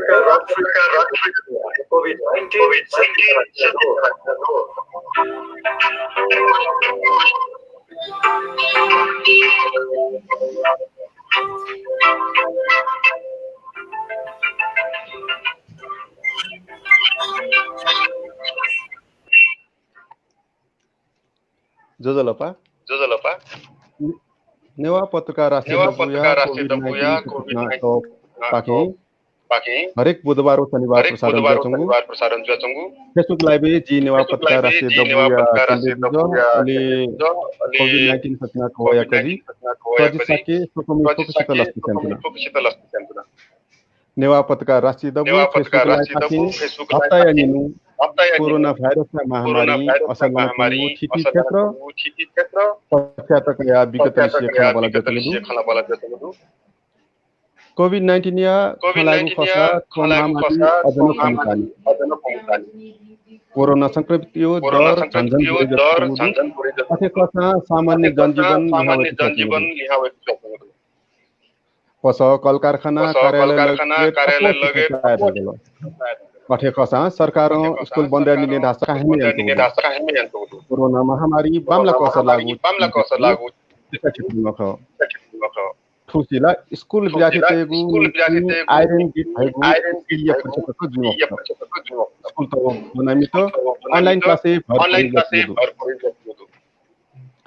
पत्रकार राष्ट्रिय कोभिड-19 जोजलपा नेवा पत्रकार राष्ट्रिय दबु या कोभिड-19 पाके हरेक बुधबार और शनिबार प्रसारण जुचंगु फेसबुक लाइव जी नेवा पत्रकार राष्ट्रिय दबु या अलि कोभिड-19 सतना कोया कजी कजी साके सोकमी फोकसित लस्ति नेवा पत्रकार राष्ट्रिय दबु फेसबुक हप्ता या निनु कोरोना भाइरस महामारी असल महामारी छिटी क्षेत्र पश्चातक या विगत विषय खला बला जतलु कोभिड-19 या खलागु खसा महामारी अजन कमकाली कोरोना संक्रमित यो दर झन्झन पुरै जस्तो कसा सामान्य जनजीवन लिहावे पस कल कारखाना कार्यालय लगे अठे खसा सरकार स्कूल बन्द गर्ने रास्ता काहे कोरोना महामारी बामला कसर लागु ठुसिला स्कूल विद्यार्थी आइरन गिट भएको स्कूल त बनामित अनलाइन क्लासे भर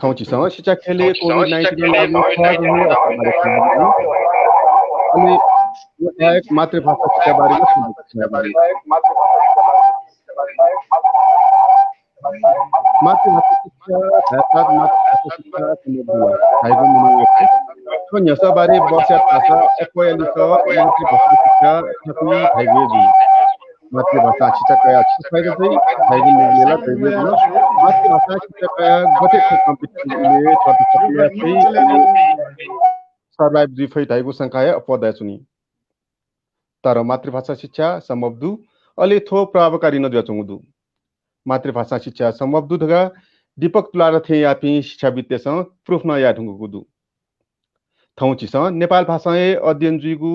ठाउँचिसँग शिक्षा खेले कोभिड-19 लागु अनि एक मातृभाषा शिक्षा बारे मातृभाषा शिक्षा बारे वर्षा भाषा एकोयालिस मातृभाषा शिक्षा थकुई भाइगेजी मातृभाषा शिक्षा कया शिक्षा चाहिँ भाइगे मिलेला भाइगे मातृभाषा शिक्षा कया गते कम्पिटिसनले चाहिँ सर्वाइभ जिफै थाइगु संख्या अपदा सुनि तर मातृभाषा शिक्षा सम्बब्दु अलि थो प्रभावकारी न जचंगु मातृभाषा शिक्षा सम्बब्दु धगा दीपक तुलाधर थे यापि शिक्षा विद्यास प्रुफ न या ढुंगु दु थौचिस नेपाल भाषाए अध्ययन जुइगु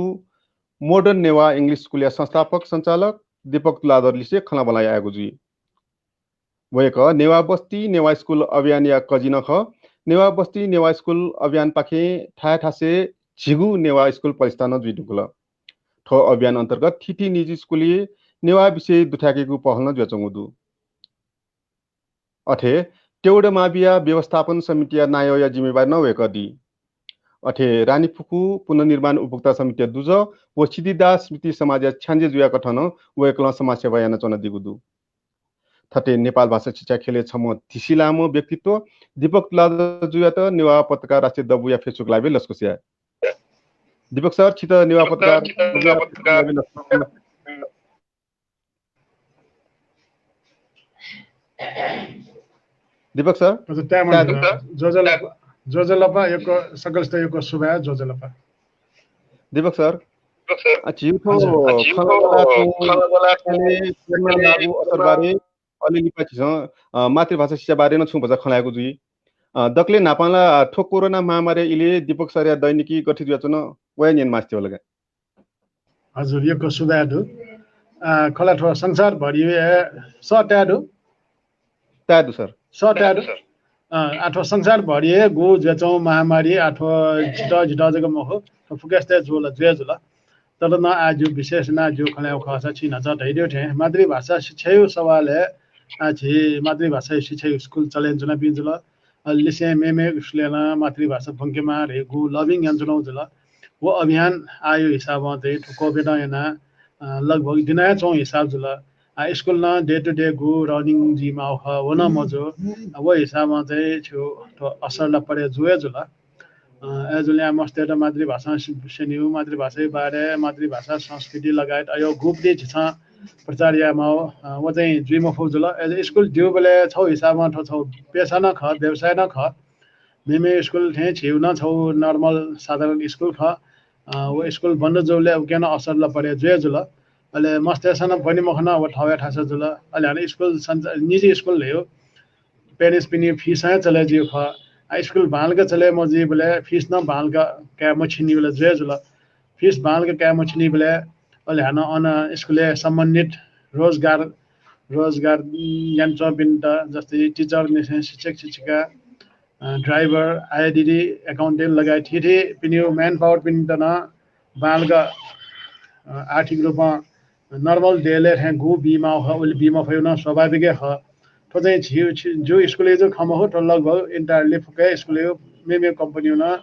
मोडर्न नेवा इंग्लिश स्कूल या संस्थापक संचालक दीपक तुलाधर लिसे खला बलाय आगु जुइ वयक नेवा बस्ती नेवा स्कूल अभियान या कजिन ख नेवा बस्ती नेवा स्कूल अभियान पाखे ठासे झिगु नेवा स्कूल परिस्थान जुइदुकुल ठो अभियान अन्तर्गत थिति निजी स्कूली नेवा विषय दुठाकेको पहल ज्वचंगुदु अठे टेउड माबिया व्यवस्थापन समिति नायो या जिम्मेवार नवेक दि अठे रानीफुकु पुनर्निर्माण उपभोक्ता समिति दुज व सिद्धिदास स्मृति समाज छान्जे जुया कठन वेकल समाज सेवा याना चन दिगुदु थटे नेपाल भाषा शिक्षा खेले छम थिसिलामो व्यक्तित्व दीपक तुलाधर जुया त नेवा पत्रकार राष्ट्रिय दबु या फेसबुक लाइभ लस्कुसिया दीपक सर छित नेवा पत्रकार दीपक सर जोजलपा एको सकलस्त एको सुभा जोजलपा दीपक सर छिउथो खलबला लागु असरबारे अलिअलि पछि मातृभाषा शिक्षा बारे न छु भजा खलाएको जुई दक्ले नापाला ठो कोरोना महामारी इले दीपक सर या दैनिकी गठित याचन वयन मास्ति होला हजुर एको सुधादु खला ठो संसार भरि सट्यादु तादु सर सट्यादु आठो संसार भरि गो जचौ महामारी आठो झिटा जग महो फुकेस्ते जुल जुल तर न आज विशेष न जो खला खसा छिन छ दैदियो थे मातृभाषा शिक्षा सवाल है आछि मातृभाषा शिक्षा स्कूल चलेन जुना बिजुल लिसे मेमे उसलेना मातृभाषा फंकेमा रेगु लभिङ यन्जुनौ जुल वो अभियान आयो हिसाब चाहिँ कोभिड याना लगभग दिना चौ हिसाब जुल स्कूल न डे टु डे गु रनिङ जिम आउ वन मजो वो हिसाब चाहिँ छु असर ल परे जुए जुल एजुल्या मस्ते मातृभाषा सेन्यु मातृभाषा बारे मातृभाषा संस्कृति लगायत अयो ग्रुप दे छ प्रचार्यमा वो चाहिँ जुइम फौजुल एज स्कूल दिउ बेले छौ हिसाबमा छौ पेशा न ख व्यवसाय न ख मेमे स्कूल थे छिउ न छौ नर्मल साधारण स्कूल ख वो स्कूल बन्द जोले केन असर ल परे जुए जुल अहिले मस्तेसन पनि मखना अब ठाउँ ठासा जुल अहिले हाने स्कुल निजी स्कुल ले हो पेरेंट्स पनि फीस है चले जी ख स्कुल बाल का चले मजी बोले फीस न बाल का क्या मछिनी बोले जे जुल फीस बाल का क्या मछिनी बोले अहिले हाना अन स्कुलले सम्बन्धित रोजगार रोजगार यन्त्र बिन्त जस्तै टिचर शिक्षक शिक्षिका ड्राइभर आइडिडी एकाउन्टेन्ट लगायत थिए पनि म्यान पावर पनि त न बालका आर्थिक रूपमा नर्मल डेले हैं गु बीमा हो उल बीमा भयो न स्वाभाविक ह तो चाहिँ जो स्कुल जो खम हो तो लगभग इन्टायरली फुके स्कुल मे कंपनी न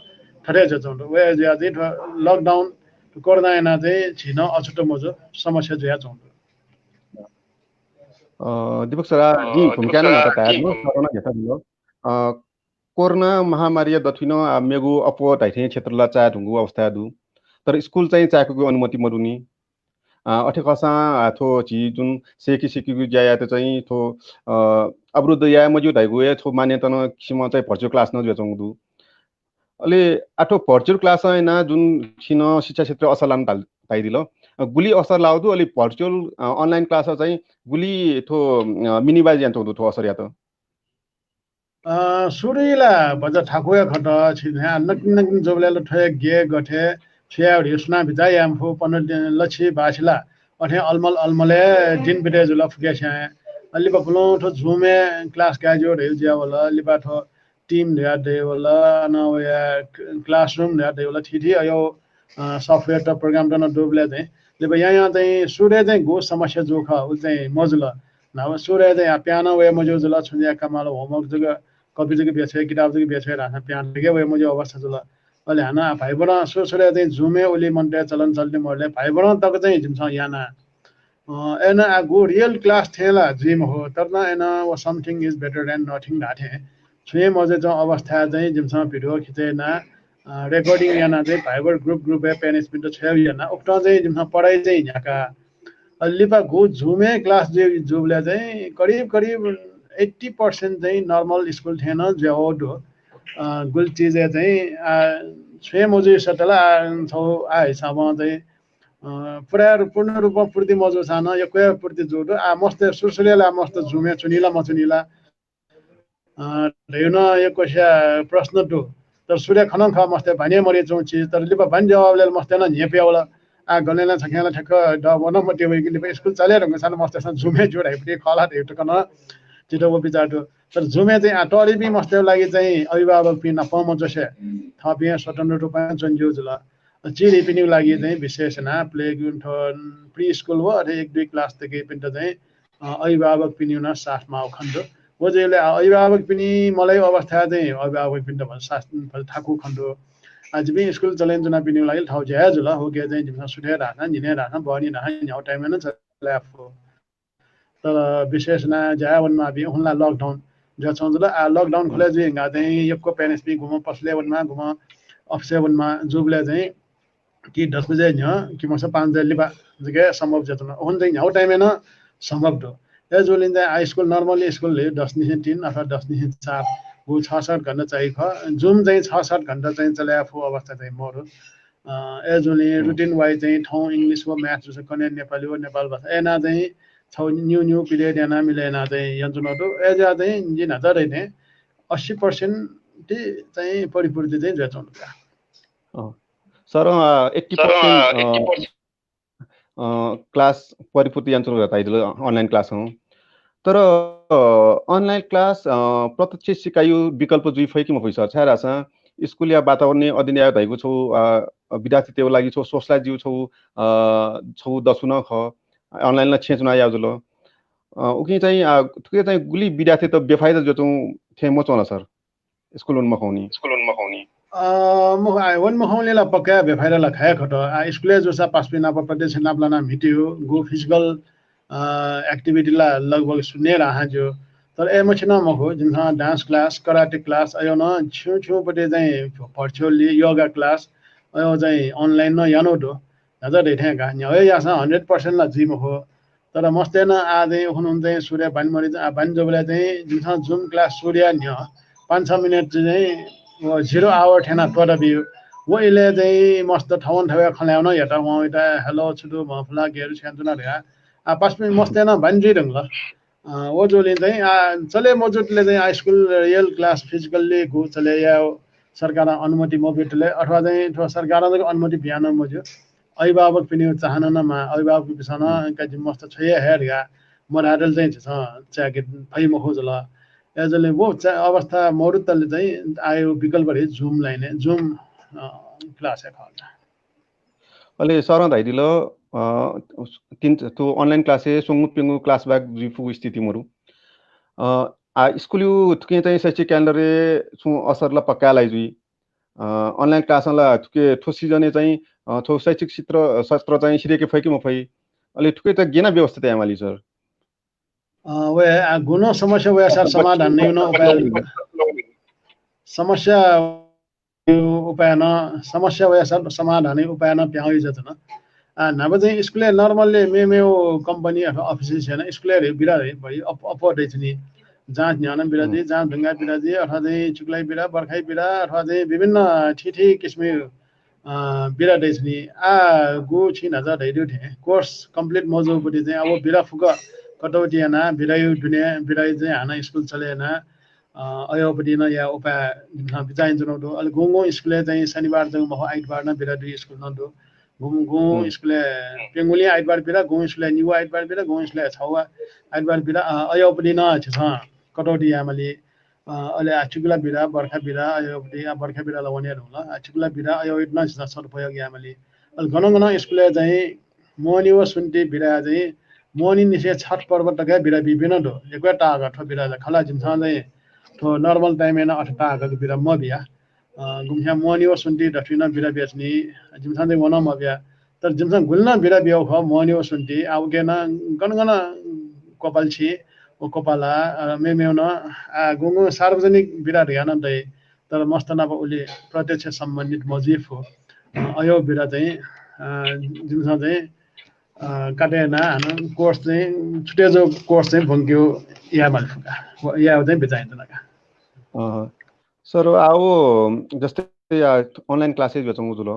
ठरे जचो वे ज्यादै लकडाउन कोरोना एना चाहिँ छिन अछुटो मजो समस्या ज्या चौ दीपक सर जी भूमिका न माता तयार नो कोरोना घेता दिलो कोरोना महामारी दथिनो मेगु अपो ताइथे क्षेत्रला चा ढुंगु अवस्था दु तर स्कुल चाहिँ चाहेको अनुमति मरुनी अठे कसा थो ची जुन सेकी जाया त चाहिँ थो अवरुद्ध या मजु धाइगु या थो मान्यता न किसिम चाहिँ भर्चुअल क्लास न जचौं दु अले आठो भर्चुअल क्लास ना जुन छिन शिक्षा क्षेत्र असलाम ताइदिलो गुली असर लाउदु अलि भर्चुअल अनलाइन क्लास चाहिँ गुली थो मिनिबाइज यान्चौ दु थो असर या त सुरीला बजा ठाकुया खट छिने नकिन जोबले ठे गे गठे छ्या हिस्ना भिजा यामफु पन लछि बाछला अठे अलमले दिन बिटे जुल फुके छ्या अलि बकुलो ठो झुमे क्लास गाजो रेल ज्या वला लिबा ठो टीम ध्या दे वला न या क्लासरूम ध्या दे वला थिथि अयो सफ्टवेयर त प्रोग्राम त न डोबले चाहिँ लिबा यहाँ चाहिँ सुरे चाहिँ गो समस्या जोख उ चाहिँ मजुल नव सुरे चाहिँ प्यानो वे मजो जुल छुन्या कमाल होमवर्क जग कपी जग बेचे किताब जग बेचे राखा प्यान के वे मजो अवस्था जुल अहिले हाना भाइबन सुरे चाहिँ झुमे ओली मन्टे चलन चल्ने मरले भाइबन तक चाहिँ जिमसँग याना एना गो रियल क्लास थेला जिम हो तर न एना वो something is better than nothing नाथे छुए मजे चाहिँ अवस्था चाहिँ जिमसँग भिडियो खिचेना रेकर्डिङ याना चाहिँ भाइबर ग्रुप पेरेन्ट्स पनि छ याना उक्टा चाहिँ जिमसँग पढाइ चाहिँ यहाँका अलिपा गो झुमे क्लास जुबले चाहिँ करिब 80% चाहिँ नर्मल स्कुल थिएन ज्याओडो गुल चिज चाहिँ छुए मजु सटला छौ आ हिसाबमा चाहिँ पूर्ण रूपमा पूर्ति मजो छान यो कोही पूर्ति जोडो आ मस्त सुरसुलेला मस्त झुमे चुनिला मचुनिला हेर्न यो कोशा प्रश्न टु तर सूर्य खनन ख मस्त भने मरे चौ चिज तर लिपा भन जवाबले मस्त न झेप्यावला आ गलेला छखेला ठक डबन मटे वे कि स्कुल चले रंग सान मस्त सन झुमे जोडाइ पनि खला हेट कन चिटो वो बिचाटो तर झुमे चाहिँ आटोरी पनि मस्त लागि चाहिँ अभिभावक पनि नपम जसे थपिया स्वतन्त्र रूपमा चन्जो जुल चिरी पनि लागि चाहिँ विशेष ना प्ले प्री स्कुल हो अरे 1-2 क्लास तक पनि चाहिँ अभिभावक पनि न साथमा खण्ड हो जहिले अभिभावक पनि मलाई अवस्था चाहिँ अभिभावक पनि त शासन ठाकु खण्ड आज भी स्कुल चलेन जुना पनि लागि ठाउँ ज्या जुल हो के चाहिँ जिम्मा सुठे राख्न निने राख्न बनी राख्न न्याउ टाइममा न चले आफू तर विशेष ना ज्या वनमा भी हुनला लकडाउन जो छ जुल आ लकडाउन खोले जे गा चाहिँ यको पेरेन्ट्स भी घुम पसले वनमा घुम अफसे वनमा जुबले चाहिँ कि 10 बजे न कि मस 5 बजे लिबा जगे संभव जतन हुन चाहिँ न्याउ टाइममा न संभव दो ए जोलिन चाहिँ हाई स्कुल नर्मली स्कुल ले 10 निसे 3 अथवा 10 निसे 4 वो 6-7 घण्टा चाहिँ ख जुम चाहिँ 6-7 घण्टा चाहिँ चले आफू अवस्था चाहिँ मोर एजुली रुटिन वाइज चाहिँ ठाउँ इंग्लिश व म्याथ जस्तो कन्या नेपाली व नेपाल भाषा एना चाहिँ छौ न्यू पिरियड एना मिलेना चाहिँ यन्त्रनटो एजा चाहिँ जिन हजार हैने 80% चाहिँ परिपूर्ति चाहिँ जचाउनु सर 80% क्लास परिपूर्ति यन्त्र बताइदिलो अनलाइन क्लास हो तर अनलाइन क्लास प्रत्यक्ष सिकाइयो विकल्प जुइ फै कि म पैसा छ रासा स्कुल या वातावरण अधीन भएको छौ विद्यार्थी त्यो लागि छौ सोशलाइज जिउ छौ छौ दसुन ख अनलाइन ला छेचुना याजुलो उकि चाहिँ थुके चाहिँ गुली विद्यार्थी त बेफाइदा जचौ थे म चोना सर स्कुल मखाउनी वन मखाउने ला पक्का बेफाइदा ला खाया खट स्कुल जो सा पास पिना प्रदेश नापलाना मिटियो गो फिजिकल एक्टिभिटी ला लगभग सुने रहा जो तर ए मछिना मखो जिनहा डान्स क्लास कराटे क्लास आयो न छु पटे चाहिँ भर्चुअली योगा क्लास आयो चाहिँ अनलाइन न यानो दो हजार देथे गा न्याउ यासा 100% ला जिम हो तर मस्ते न आदे हुन चाहिँ सूर्य बानमरी चाहिँ बान जोबले चाहिँ जिनहा जुम क्लास सूर्य न्य 5-6 मिनेट चाहिँ 0 आवर ठेना तोरा बियो वो इले चाहिँ मस्त ठाउँ ठाउँ खल्याउन हेटा वहाँ इटा हेलो छुटु मफला गेरु छ्यान्तुना रे आ पास में मस्त ना बन्जी रंग ल वो जो ले चाहिँ चले मजुटले चाहिँ school real class physically go चले या सरकार अनुमति मोबिटले अथवा चाहिँ सरकारको अनुमति बिहान मज्यो अभिभावक पनि चाहनामा अभिभावक बिसना का मस्त छ हेर या मराडल चाहिँ छ च्याके फै मखोजल एजले वो अवस्था मरुतले चाहिँ आयो विकल्प रे जुम लाइने जुम क्लास है खाला अले सरन धाइदिलो तीन तो ऑनलाइन क्लासे सोंगु पिंगु क्लास बैक जिफु स्थिति मरु आ स्कुल यु तुके चाहिँ शैक्षिक क्यालेन्डर सु असरला पक्का लाइजुई अनलाइन क्लासला तुके ठोसी जने चाहिँ थो शैक्षिक सत्र चाहिँ सिरेके फैकी मफै अले तुके त गेना व्यवस्था त यामाली सर वे गुनो समस्या वे सर समाधान नै न उपाय समस्या उपाय न समस्या वे सर समाधान उपाय न प्याउ जतन नभए चाहिँ स्कुलले नर्मलले मेमेओ कम्पनी अथवा अफिस छैन स्कुलले बिराए भई अपवर्ड नि जहाँ ज्ञान बिराजी जहाँ ढुङ्गा बिराजी अथवा चाहिँ चुक्लाई बिरा बर्खाई बिरा अथवा चाहिँ विभिन्न ठिठी किसिमे बिरा दैछ नि गो छिन हजार धेरै उठे कोर्स कम्प्लिट मजोपट्टि चाहिँ अब बिरा फुक कटौती ना बिरायु दुनिया बिरायु चाहिँ हाना स्कुल चलेन अयोपट्टि न या उपाय बिचाइन जुनौटो अलि गोङो स्कुलले चाहिँ शनिबार चाहिँ मह आइतबार न बिरा दुई स्कुल नदो गुङगु स्कुलले पेंगुली आइतबार बिरा गुङ स्कुलले निवा आइतबार बिरा गुङ स्कुलले छवा आइतबार बिरा अयोपट्टि न छ कटौती यामले अहिले आचुगला बिरा बर्खा बिरा अयोपट्टि बर्खा बिरा लवने होला आचुगला बिरा अयो इतना छ सदुपयोग यामले अलि गन स्कुलले चाहिँ मोनी व सुन्ती बिरा चाहिँ मोनी निसे छठ पर्व टका बिरा बिबिन दो एकवे टागा ठो बिरा खला जिमसा चाहिँ ठो नर्मल टाइम एना अठ टागा बिरा म बिया गुम्या मोनी व सुन्ती दफिना बिरा बेच्ने जिमसा चाहिँ वना म बिया तर जिमसा गुल्ना बिरा बिया ख मोनी व सुन्ती आउ गेना गन कपाल छी ओ कपाला मेमेउन गुङु सार्वजनिक बिरा ध्यान दै तर मस्त नब उले प्रत्यक्ष सम्बन्धित मजिफ हो अयो बिरा चाहिँ जिमसा चाहिँ काटेना हान कोर्स चाहिँ छुटेजो कोर्स चाहिँ भङ्क्यो या मालफुका या चाहिँ बिचाइन्छ नका सर आओ जस्तै अनलाइन क्लासेस बेचौँ जुलो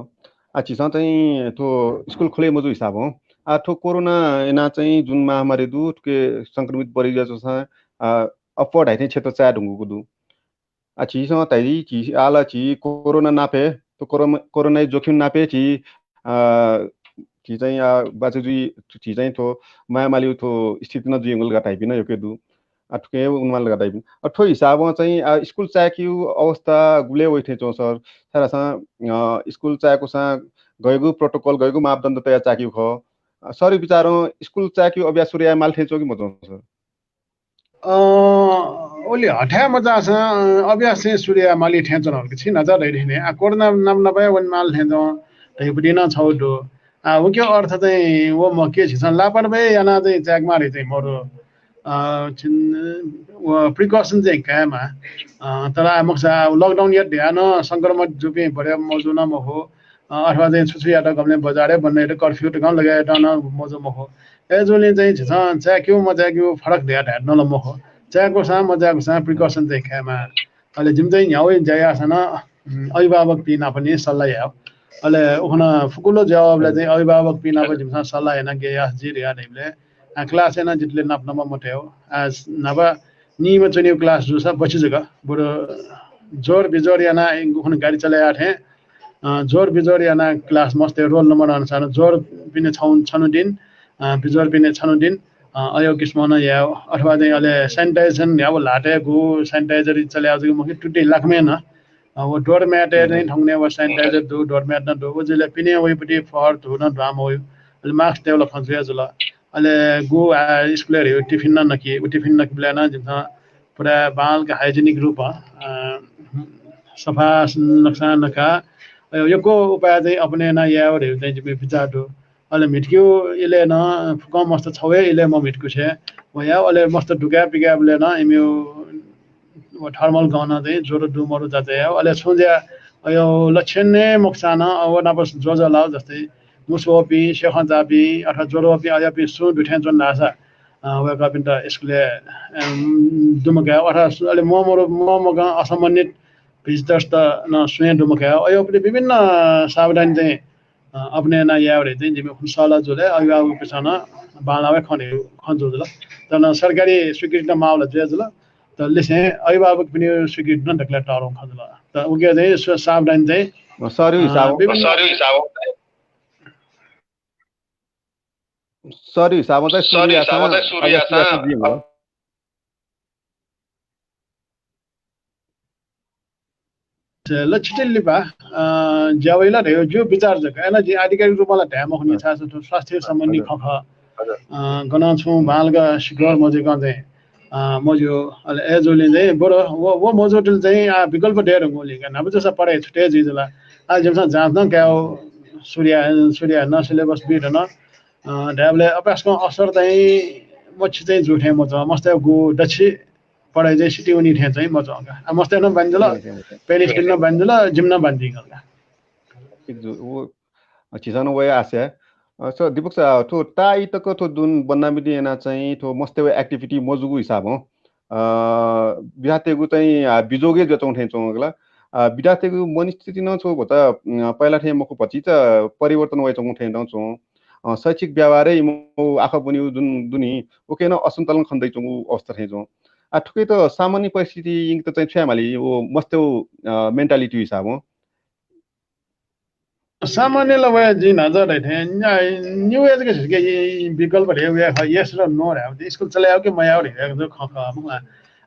चिज चाहिँ त्यो स्कुल खोले मजु हिसाब हो ठो कोरोना एना चाहिँ जुन महामारी दु के संक्रमित परिजाजो छ अपवर्ड हाइने क्षेत्र चाया ढुङ्गुको दु चिज तैरी ची आला ची कोरोना नापे तो कोरोना जोखिम नापे ची चाहिँ बाजुजी ची चाहिँ तो महामारी तो स्थिति न जुइंगल गटाइबिन योके दु अटके उनमान लगाइबिन अठो हिसाब चाहिँ स्कुल चायकिउ अवस्था गुले वइथे चो सर थारासा स्कुल चायको सा गएको प्रोटोकल गएको मापदण्ड तया चाकिउ ख सरी विचारो स्कुल चायकिउ अभ्यास सूर्य माल थेचो कि मजो सर ओली हठ्या मजा छ अभ्यास चाहिँ सूर्य माली ठेचन हो कि नजर हेरिने कोरोना नाम नभए वन माल ठेचो तैपटि न छौ दो वो के अर्थ चाहिँ वो म के छ लापरवाही याना चाहिँ च्याग मारे चाहिँ मरो प्रिकसन चाहिँ कायमा तर मक्सा लकडाउन या ध्यान संक्रमण जुपे बढ्या मौजु न हो अथवा चाहिँ छुछुयाट गमले बजारे बन्ने कर्फ्यू टकाउन लगाएर न मौजु म हो एजोले चाहिँ छ च्याक्यु मजाक्यु फरक ध्या ढाड न लम हो च्याको सा मजाको सा प्रिकसन चाहिँ कायमा अहिले जिम चाहिँ न्याउ जाया छन अभिभावक पिना पनि सल्लाह याव अहिले उखना फुकुलो जवाबले चाहिँ अभिभावक पिना पनि जिमसा सल्लाह हैन गेयास जी रिया दैले क्लास हैन जितले नाप्नमा मट्यो आज नभा निम चुनियो क्लास जुसा बची जग्गा बडो जोर बिजोर याना उखन गाडी चलाया थे जोर बिजोर याना क्लास मस्त रोल नम्बर अनुसार जोर पिने छनु दिन बिजोर पिने छनु दिन अयो किस्मन या अथवा चाहिँ अहिले सैनिटाइजेसन या लाटे गु सैनिटाइजर चल्या जग्गा मके टुटे लाखमे न वो डोर मैट नै ठंगने वो सैनिटाइजर दो डोर मैट न दो वो जले पिने वइपटि फर धुन ड्राम हो मास्क डेभलप फन्सिया जुल अहिले गु स्कुलर टिफिन न नकी टिफिन नकिबला न जिम पुरा बाल का हाइजेनिक रूप सफा नक्सा नका योको उपाय चाहिँ अपने न यावरे चाहिँ जिमे बिचाटो अहिले मिटक्यु इले न कम मस्त छवे इले म मिटकु छे व या अहिले मस्त ढुका पिगाबले न इम्यु थर्मल गाउन चाहिँ ज्वरो डुमरो जाते अहिले सोझ्या यो लक्षण नै मुक्सान अब नबस जोजला जस्तै मुसोपी सेखन्जापी अथवा ज्वरोपी अयापी सु दुठ्यान जुन नासा वेका पिन्ट स्कुलले दुमगा अथवा अहिले ममगा असम्बन्धित भिजिटर्स त न स्वयं डुमक्या अयो पनि विभिन्न सावधानी चाहिँ अपने ना यावरे चाहिँ जिम्मे खुनसाला जुले अभिभावक पिछान बालावे खन्जुल त न सरकारी स्वीकृति मावला जेजुल त लिसे अभिभावक पनि स्वीकृति न ढकला टारो खन्जुल त उके चाहिँ सावधानी चाहिँ सरी हिसाब सूर्य लक्षितले बा ज्यावैला रह्यो जो विचार जका हैन जे आधिकारिक रूपमा ढ्याम हुने छ स्वास्थ्य सम्बन्धी खख गना छु बालगा शिखर मजे गथे मजो अले एजोले चाहिँ बडो वो मजोटल चाहिँ विकल्प डेर गोले का नब जसा पढाइ छुटे जिजला आज जम्सा जाँच न क्या सूर्य न सिलेबस बिट न ढ्याबले अभ्यासको असर चाहिँ मछि चाहिँ जुठे मज मस्ते गु दछि पढाइ चाहिँ सिटी उनी ठे चाहिँ मजा आउँछ मस्ते न बन्जल पेरिस किन्न बन्जल जिम्न बन्दी गर्ला वो चिजन वे आसे सो दीपक सा तो ताई तक तो दुन बनामिदि एना चाहिँ तो मस्ते वे एक्टिभिटी मजुगु हिसाब हो बिहातेगु चाहिँ बिजोगे जचौ ठे चौगला बिदातेगु मनिस्थिति न छौ भता पहिला ठे मको पछि त परिवर्तन वे चौ ठे चौ शैक्षिक व्यवहारै म आखा बन्यु जुन दुनी ओके न असन्तुलन खन्दै चौ अवस्था ठे चौ ठुकै त सामान्य परिस्थिति इंग त चाहिँ छ्यामाली वो मस्ते मेन्टालिटी हिसाब हो सामान्य लवय जिन हजार थे न्यू एज के विकल्प रे वे यस र नो रे स्कुल चलायो के मया रे जो ख ख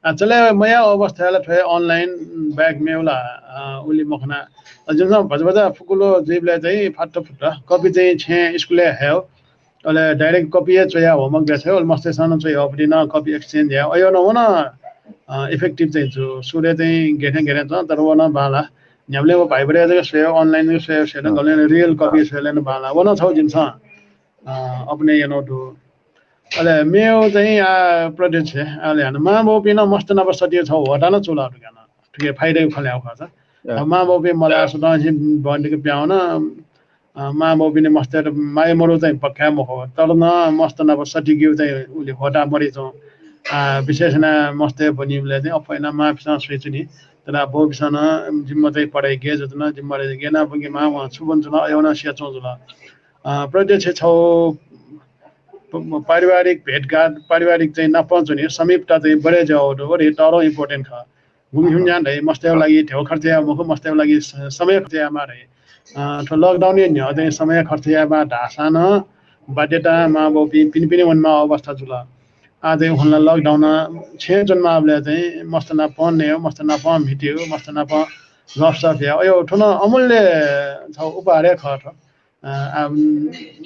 चले मया अवस्थाले थे अनलाइन ब्याग मेउला उली मखना जुन भजभजा फुकुलो जीवले चाहिँ फाट फुट कपी चाहिँ छे स्कुलले हेउ अले डाइरेक्ट कपी चया होमवर्क गछ हो मस्ते सन चाहिँ अपडी न कपी एक्सचेन्ज या अयो न होना इफेक्टिभ चाहिँ जो सूर्य चाहिँ घेरे छ तर वना बाला न्यामले वो भाइबरे जगह से ऑनलाइन से गले रियल कपी से लेन बाला वना छौ जिन छ अपने यनो दु अले मेउ चाहिँ प्रोजेक्ट छ अले हन मा बो पिन मस्त नब सटियो छ वटा न चुला दुकान ठिकै फाइदै खल्याउ खछ मा बो पे मलाई सुदा बन्डीको प्याउन मा बो पिन मस्त माय मरु चाहिँ पक्का म हो तर न मस्त नब सटियो चाहिँ उले वटा मरि छ विशेष न मस्ते बनिमले चाहिँ अपैना मा पिसा स्वेचनी तर बो पिसन जिम्मा चाहिँ पढाइ गे जतना जिम्मा रे गेना बगे मा वा सुबन जना एउटा सिया चौजुला प्रत्यक्ष छौ पारिवारिक भेटघाट पारिवारिक चाहिँ नपहुँच्ने समीपता चाहिँ बढे जाओ रे टारो इम्पोर्टेन्ट छ घुमघुम जान रे मस्ते लागि ठेउ खर्चिया मुख मस्ते लागि समय खर्चिया मारे तो लकडाउन नि चाहिँ समय खर्चिया बा ढासान बाध्यता मा बो पिन वनमा अवस्था जुला आज हुन लकडाउन छे जनमा आपले चाहिँ मस्त न पढ्ने हो मस्त न प मिट्यो मस्त न प गफसफ या यो ठुलो अमूल्य छ उपहार खट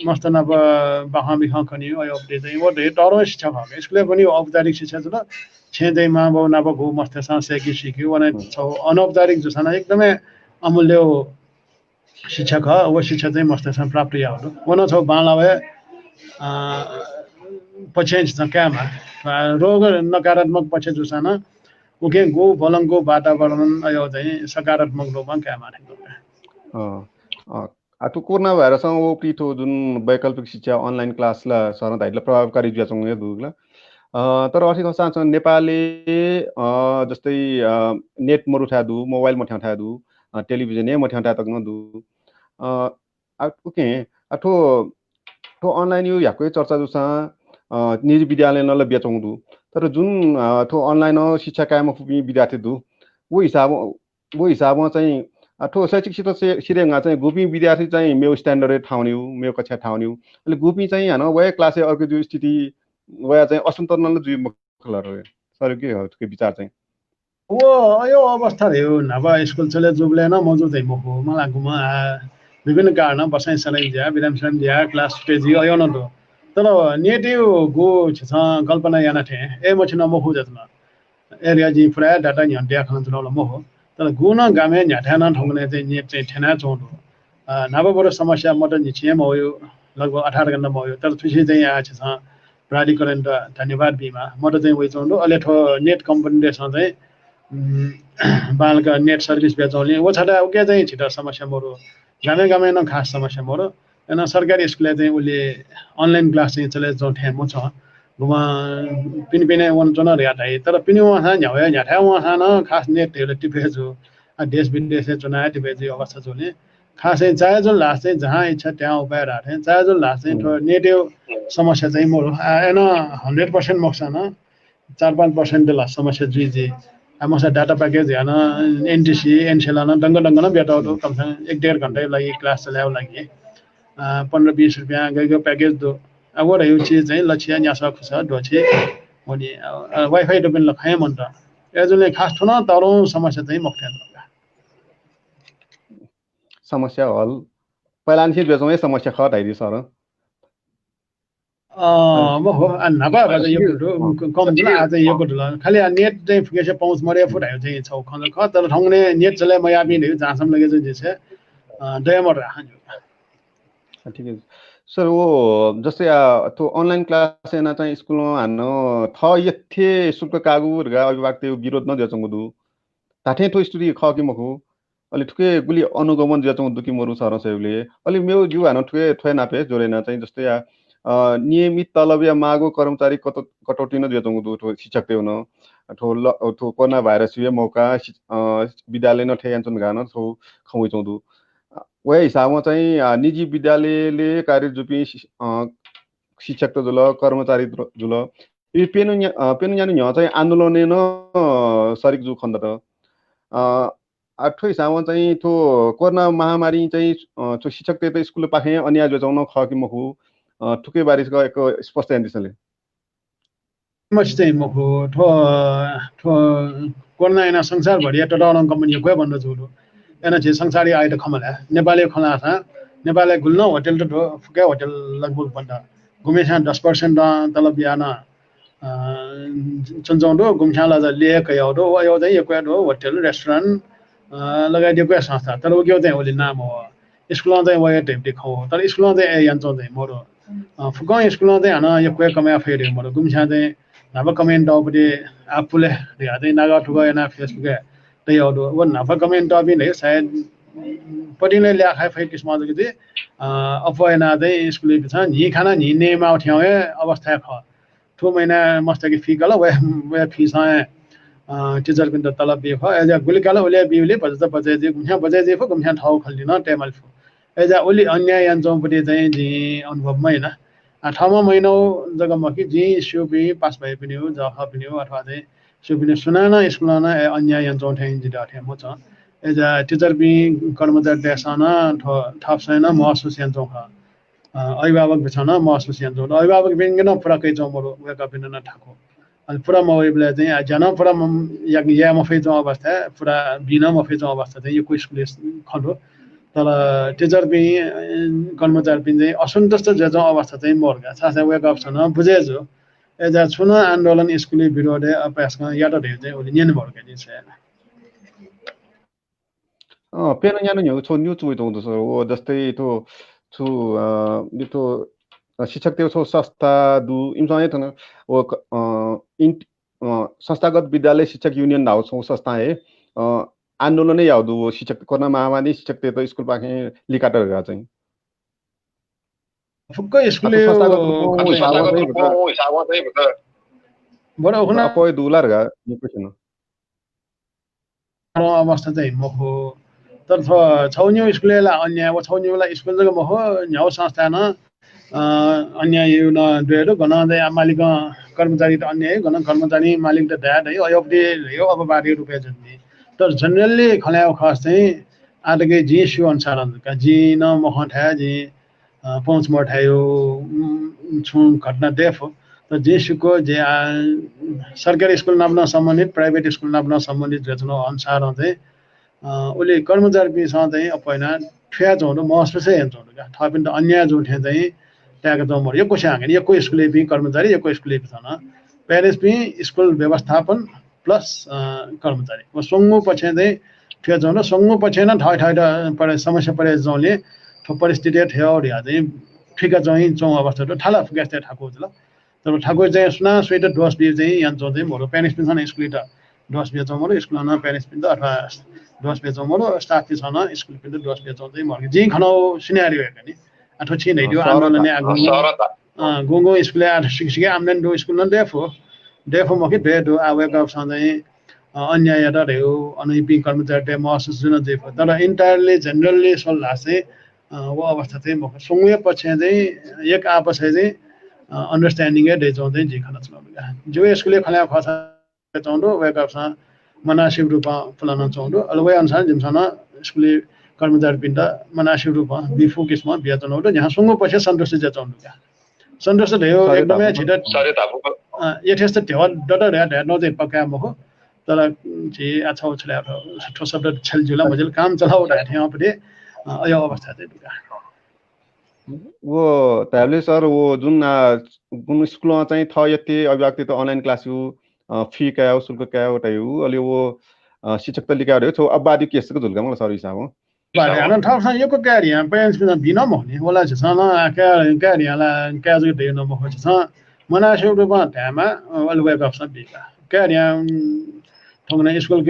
मस्त न प बाखा बिखा खनि यो अपडेट चाहिँ वो दे टरो शिक्षा भएको स्कुलले पनि औपचारिक शिक्षा छ छे चाहिँ मा बाउ न गो मस्त सांसे कि सिक्यो भने छ अनौपचारिक जो छ न एकदमै अमूल्य शिक्षा ख वो शिक्षा चाहिँ मस्त प्राप्त या हो वन छ बालावे पछि क्यामा रोग नकारात्मक पछि जुसान उके गो भलङको वातावरण यो चाहिँ सकारात्मक रूपमा क्यामा आटु कोरोना भाइरस वो पिठो जुन वैकल्पिक शिक्षा अनलाइन क्लास ला सरन धाइले प्रभावकारी ज्याचङ दुगला तर अठिक साँच नेपालले जस्तै नेट मरुठा दु मोबाइल मठ्याठा दु टेलिभिजन ए मठ्याठा तक दु ओके आठो तो अनलाइन यो याको चर्चा जुसा निजी विद्यालय नल बेचौँ तर जुन ठो अनलाइन शिक्षा कायम फुपी विद्यार्थी दु वो हिसाबमा चाहिँ ठो शैक्षिक क्षेत्र सिरेङा चाहिँ गुपी विद्यार्थी चाहिँ मेउ स्ट्यान्डर्ड ठाउन्यु मेउ कक्षा ठाउन्यु अहिले गुपी चाहिँ हैन वय क्लासे अर्को जो स्थिति वया चाहिँ असन्तुलन जुइ मखलर हो सर के हो के विचार चाहिँ वो यो अवस्था रे नभा स्कुल चले जुबले न मौजूद है मको मलाई गुमा विभिन्न कारण बसाइ सलाई ज्या विराम सम ज्या क्लास पेजी अयो न तो तर नेटिव गो छ कल्पना याना थे ए मछि न मखु जतना एरिया जी फ्रा डाटा न्यान dia खान जुल महो तर गुण गामे न्याठाना ठंगने चाहिँ नेट चाहिँ ठेना चोंडो नभबरो समस्या मटन निचे मयो लगभग 18 घण्टा मयो तर तुसी चाहिँ आ छ प्राधिकरण त धन्यवाद बिमा मटन चाहिँ वइ चोंडो अले ठो नेट कम्पनीले चाहिँ बालका नेट सर्भिस बेचौले वो छटा उके चाहिँ छिटा समस्या मोरो गामे न खास समस्या मोरो एना सरकारी स्कुलले चाहिँ उले अनलाइन क्लास चाहिँ चले जो ठेमो छ गुमा पिने वन जन रे आइ तर पिने वहा न्याउ न्याठा वहा न खास नेट टिपे जो देश विदेश से चुनाव टिबे अवस्था जोले खासै चाहे जो लास्ट चाहिँ जहाँ इच्छा त्यहाँ उपाय राखे चाहे जो लास्ट चाहिँ थोड़ा नेटिव समस्या चाहिँ मोर एन 100% मोक्सा न 4-5% ला समस्या जुइजे मसा डाटा पैकेज याना एनटीसी एनसेला न डंग न बेटा तो कम से कम 1-1.5 घंटे लगी क्लास चलाओ लगी 15-20 रुपया गएको पैकेज दो अब रह्यो चीज चाहिँ लक्ष्य न्यासा खुस दोछे अनि वाइफाई तो पनि लखाए मन त एजुले खास ठुना तरौ समस्या चाहिँ मोक्थेन समस्या हल पहिला नि बेजमै समस्या खट आइदि सर म हो नभा बाजा यो गुडो कम जुल आज यो गुडो खाली नेट चाहिँ फुकेसे पहुँच मरे फुटायो चाहिँ छौ खन ख तर ठंगने नेट चले म याबि नै जासम लगे चाहिँ जे डेमो राखन ठीक है सर वो जस्तै त्यो अनलाइन क्लास एना चाहिँ स्कुलमा हान्न थ यथे शुल्क कागु रगा अभिभावक त्यो विरोध न जचंगु दु ताठे तो स्टोरी ख कि मखु अलि ठुके गुली अनुगमन जचंगु दु कि मरु सर सेउले अलि मेउ जु हान ठुके थ्वे नापे जोरेना चाहिँ जस्तै नियमित तलब या मागो कर्मचारी कटौती न जचंगु दु ठो शिक्षक त्यो न ठो कोरोना भाइरस ये मौका विद्यालय न ठेयान्छन् गान ठो खवइ चौदु वही हिसाबमा चाहिँ निजी विद्यालयले कार्य जुपी शिक्षक त जुल कर्मचारी जुल यो पेनु यानु न्य चाहिँ आन्दोलन न सरिक जु खण्ड त आठो हिसाबमा चाहिँ त्यो कोरोना महामारी चाहिँ त्यो शिक्षक त स्कुल पाखे अन्य जोचाउन ख कि मखु ठुके बारिसको एक स्पष्ट एन्डिसले मस चाहिँ मखु ठो ठो कोरोना एना संसार भरिया टडाउन कम्पनी गयो भन्न जुलु एना चाहिँ संसारी आइट खमला नेपाली खला छ नेपाली गुल्न होटल त फुके होटल लगभग भन्दा गुमेसा 10% तलब याना चन्जौडो गुमसाला ज लिएको याउडो यो चाहिँ यो होटल रेस्टुरेन्ट लगाइदिएको संस्था तर उयो चाहिँ ओली नाम हो स्कुलमा चाहिँ वया टेप देखाउ तर स्कुलमा चाहिँ यान्छ चाहिँ मोरो फुका स्कुलमा चाहिँ हन यो कोही कमाया फेरि मोरो गुमसा चाहिँ नभ कमेन्ट अपले आफुले चाहिँ नागा ठुगा एना फेसबुक त्यही हो वो नभ कमेन्ट अपि नै सायद पटिले ल्याखा फेरि किस्म चाहिँ अपना चाहिँ स्कुल छ नि खाना नि नेमा उठ्याए अवस्था ख ठो महिना मस्तकी फी गला वे फी छ टीचर पनि तलब बे ख एजा गुलिकाला ओले बिउले बजे बजे गुम्सा बजे जे फो गुम्सा ठाउँ खल्दिन टेमल फो एजा ओली अन्याय यान्चौपटी चाहिँ जी अनुभवमै हैन ठाउँमा महिनौ जग्गामा कि जी सुपी पास भए पनि हो जख पनि हो अथवा चाहिँ सुपिने सुनाना स्कुलना अन्याय यान्चौ ठ्याइन जिदा ठ्यामो छ एजा टीचर बि कर्मचारी देशना थप्सैन महसुस यान्चौ ख अभिभावक बिछन महसुस यान्चौ अभिभावक बिन पुराकै चौ मरो वेका पिन न ठाको अनि पुरा मवेबले चाहिँ जन पुरा या मफै चौ अवस्था पुरा बिना मफै चौ अवस्था चाहिँ यो कोही स्कुल खण्डो तर टीचर बि कर्मचारी पनि चाहिँ असन्तुष्ट जजो अवस्था चाहिँ मर्गा सासा वेक अप छन बुझे जो एजा छुन आन्दोलन स्कुली विरोध अभ्यासमा याटा धेरै चाहिँ ओली नियन भर्के चाहिँ छ पेन यानु न्यु छो न्यु चुइ दउ दस ओ जस्तै त्यो छु त्यो शिक्षक त्यो छो संस्था दु इमसँग थन ओ संस्थागत विद्यालय शिक्षक युनियन नाउ छौ संस्था है आन्दोलन नै याउदु शिक्षक कोरोना महामारी शिक्षक त्यो स्कुल पाखे लिकाटर गा चाहिँ फुक्क स्कुल हिसाबमा चाहिँ बडा हुन अपोय दुलार गा यो क्वेशन अवस्था चाहिँ मखो तर छौन्यौ स्कुलला अन्य व छौन्यौला स्कुल जग मखो न्याउ संस्था न अन्य यो न दुएरो गन चाहिँ मालिक कर्मचारी त अन्य गन कर्मचारी मालिक त ध्यान है अयोपले यो अब बारे रुपैयाँ जन्ने तर जनरली खल्याउ खास चाहिँ आदके जी सु अनुसार का जी न मख ठा जी पहुँच मठायो छु घटना देखो त जे सुको जे सरकारी स्कुल नाप्न सम्बन्धित प्राइभेट स्कुल नाप्न सम्बन्धित रचना अनुसार चाहिँ उले कर्मचारी बिसँग चाहिँ अपैना ठ्या जोडो महसुसै हेर्छ का थपिन त अन्य जो ठ्या चाहिँ त्याग त मर यो कोसे हागे यो को स्कुलले बि कर्मचारी यो को स्कुलले बि छन प्यारेन्ट्स बि स्कुल व्यवस्थापन प्लस कर्मचारी व संगु पछि चाहिँ ठ्या जोडो संगु पछि न ठाइ ठाइ परे समस्या परे जोले ठो परिस्थिति ठ्याउ या चाहिँ ठिका चाहिँ चौ अवस्था त ठाला फुगास्ते ठाको ल तर ठाकुर चाहिँ सुना स्वेटर डोस बि चाहिँ यान्छ चाहिँ मोरो प्यारेन्ट्स पनि छन स्कुल त डोस बि चौ मोरो स्कुल न प्यारेन्ट्स पनि त अथवा डोस बि चौ मोरो स्टाफ पनि छन स्कुल पनि डोस बि चौ चाहिँ मर्के जी खनो सिनेरियो हेर्ने नि अथवा छिन हैदियो आन्दोलन आगो गोगो स्कुल आ शिक्षक आमदान दो स्कुल न डेफो मके दे दो आवेक अफ चाहिँ अन्याय रह्यो अनैपिक कर्मचारी महसुस जुन चाहिँ तर इन्टायरली जेनरली सल्लाह चाहिँ वो अवस्था चाहिँ म सँगै पछि चाहिँ एक आपस चाहिँ अंडरस्टैंडिंग है डेजों दे जी खाना चलाऊंगा जो इसके खला खासा चाहूँ वे का मनासिब रूपा फलाना चाहूँ अलग अनुसार जिमसाना इसके कर्मचारी पिंडा मनासिब रूपा बिफु किस्म बिया चाहूँ जहाँ सुंगो पछे संतोष जा चाहूँ संतोष देव एकदम छिटो यथेष्ट ढेवा डर ढेर न चाहिँ पक्का म हो तर चाहिँ अच्छा उछल्या ठोस शब्द छलजुला मजल काम चलाउ रहे थे पे यो अवस्था चाहिँ वो तैबले सर वो जुन स्कूल चाहिँ थ यति अभिव्यक्ति त अनलाइन क्लास हो फी क्या हो शुल्क क्या हो टाइउ अलि वो शिक्षक त लिका रह्यो छौ अबादी केस को झुल्का मलाई सर हिसाब हो बारे आना ठाउँ ठाउँ यो को क्यारी यहाँ पेरेन्ट्स बिना बिना मोहनी होला छ सन क्यारी यहाँ क्या जो देन म हो छ मनासो रूपमा त्यामा अलवेक अप्सन बिका क्यारी यहाँ ठोंगने स्कूल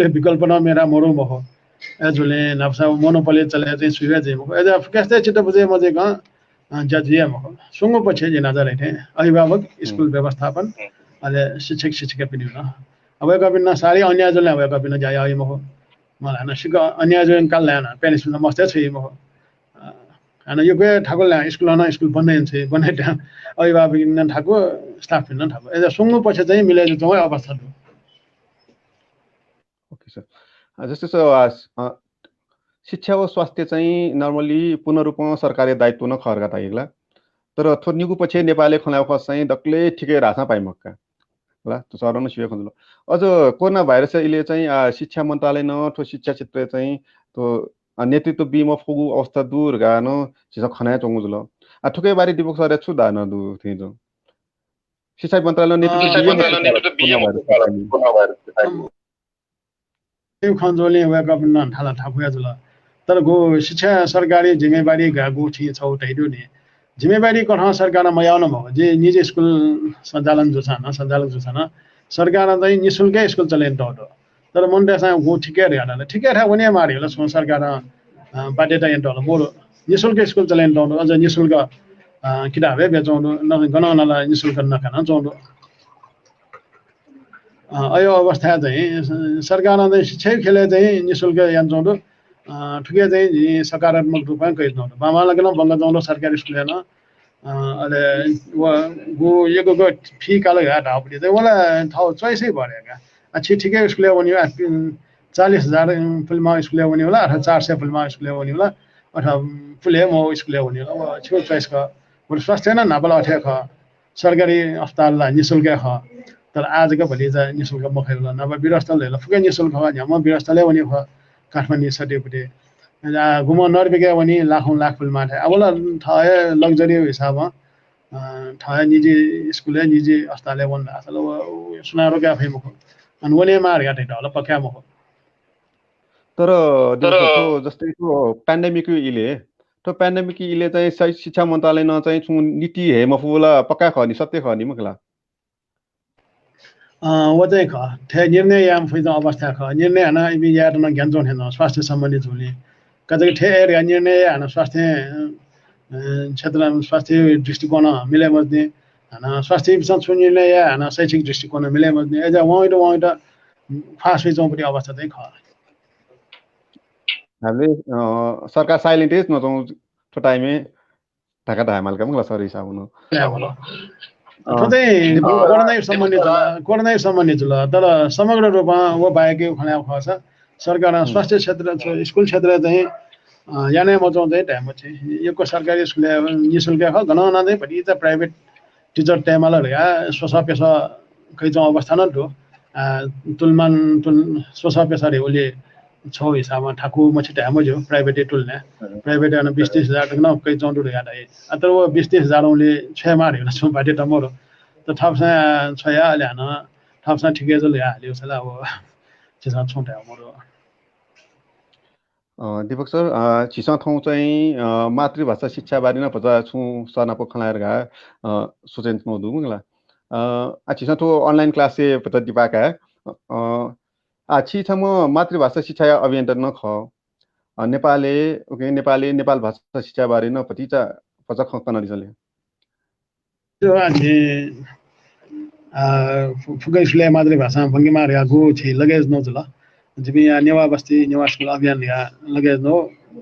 विकल्प न मेरा मोरो म हो एजुले नफसा मोनोपोली चले चाहिँ सुया जे म एजा कस्ते छिटो बुझे म चाहिँ जजिया म हो सुंगो पछि जे नजर थे अभिभावक स्कूल व्यवस्थापन अले शिक्षक शिक्षिका पनि हुन अबका बिना सारी अन्य जले अबका बिना जाय आइ म हो मलाई न सिक अन्य जो काल ल्यान पेरेन्ट्स बिना मस्ते छ म हो ana yo ke thakol la school na school banai छ banai ta अभिभावक बिना थाको स्टाफ बिना थाको एजा सुंगो पछि चाहिँ मिले जो अवस्था हो ओके सर जस्तै सर शिक्षा व स्वास्थ्य चाहिँ नर्मली पूर्ण रूपमा सरकारी दायित्व न खर्गा ताइगला तर थोनिगु पछि नेपालले खलाउ खस चाहिँ दक्ले ठिकै रासा पाइमक्का होला त सरन सियो खन्जलो अझ कोरोना भाइरस इले चाहिँ शिक्षा मन्त्रालय न ठो शिक्षा क्षेत्र चाहिँ तो नेतृत्व बिम फुगु अवस्था दूर गान छिस खनाय चंगुजुल ठुकै बारी दिपक सर छु दान दु थिजो शिक्षा मन्त्रालय नेतृत्व बिम यो खन्जोले वेक अप न थाला थापुया जुल तर गो शिक्षा सरकारी जिम्मेवारी गागु छि छौ तैदो नि जिम्मेवारी कठा सरकार मयाउन भयो जे निजी स्कुल सञ्चालन जो छ न सरकार चाहिँ निशुल्कै स्कुल चलेन त तर मन्डेसा गो ठिकै रे होला ठिकै था भने मारि होला सरकार बाध्यता यन्त होला मोर निशुल्क स्कुल चलेन त अझ निशुल्क किताबे बेचाउनु न गणनालाई निशुल्क नखान चाउँदो अयो अवस्था चाहिँ सरकार चाहिँ शिक्षा खेले चाहिँ निशुल्क यान्छौँ ठुके चाहिँ सकारात्मक रूपमा कहिदो बामाला गन बंग जाउँ सरकारी स्कुल हेन अले गो यको फी काले घाट आपले चाहिँ वाला थाउ चोइसै भरेका अच्छी ठिकै स्कुल बनि 40,000 फिल्ममा स्कुल बनि होला अथवा 400 फिल्ममा स्कुल बनि होला अथवा फुले म स्कुल बनि होला छु चोइस का स्वास्थ्य न नापला अथे ख सरकारी अस्पताल निशुल्क ख तर आजको भोलि चाहिँ निशुल्क मखै होला नभए विरस्थल हेला फुकै निशुल्क ख यहाँ म विरस्थले बनि ख काठमाडौँ सटिपटे घुम नर्बिके पनि लाखौं लाख फिल्ममा थे अब थाय लग्जरी हिसाबमा थाय निजी स्कुल निजी अस्पताल बन असल सुनारो क्या फै मुख अनि वने मार या थे होला पक्का मुख तर जस्तै त्यो पेन्डेमिक इले तो पेन्डेमिक इले चाहिँ शिक्षा मन्त्रालय न चाहिँ छु नीति हे मफुला पक्का खनि सत्य खनि मखला वो चाहिँ ख थे निर्णय याम फैद अवस्था ख निर्णय हना इबि यार न ज्ञान जोन हेन स्वास्थ्य सम्बन्धी झुले कतै थे एरिया निर्णय हना स्वास्थ्य क्षेत्र स्वास्थ्य दृष्टिकोण मिले मध्य हना स्वास्थ्य विषय छु निर्णय हना शैक्षिक दृष्टिकोण मिले मध्य एजा वहाँ फास्ट चौपटी अवस्था चाहिँ ख हामीले सरकार साइलेन्ट न तो टाइममे ढाका ढामाल का मगला सर हिसाब हुनु चाहिँ कोरोना सम्बन्धी जुल तर समग्र रूपमा वो बाहेक खना खस सरकार स्वास्थ्य क्षेत्र स्कुल क्षेत्र चाहिँ यानै मचाउँ चाहिँ टाइम चाहिँ यो सरकारी स्कुल निशुल्क ख गणना चाहिँ भरि त प्राइभेट टिचर टाइमला या स्वसा पेशा कहिजो अवस्था न दो तुलमान स्वसा पेशा रे ओले छौ हिसाबमा ठाकु मछि टाइम जो प्राइभेट टुलने प्राइभेट अन 20-30 हजार न कहि चौंडु या दाइ अतर वो 20-30 हजार ओले छ मार हेला छु बाटे तमरो त थापसा छया ले हन थापसा ठिकै जो ल्या हाल्यो छला अब छिसा छौटा मरो दीपक सर छिसा ठाउँ चाहिँ मातृभाषा शिक्षा बारे न पता छु सनापो खलाएर गा सोचेन म दुगला छिसा ठो अनलाइन क्लास से पता दिपाक है छिसम्म मातृभाषा शिक्षा अभियान न ख नेपाली ओके नेपाल भाषा शिक्षा बारे न पति चा पचा खकन दिसले त्यो अनि फुकै स्कुल मातृभाषा भङ्गिमा रे गो छि लगेज न जुल जिबि या नेवा बस्ती नेवा स्कुल अभियान या लगेज नो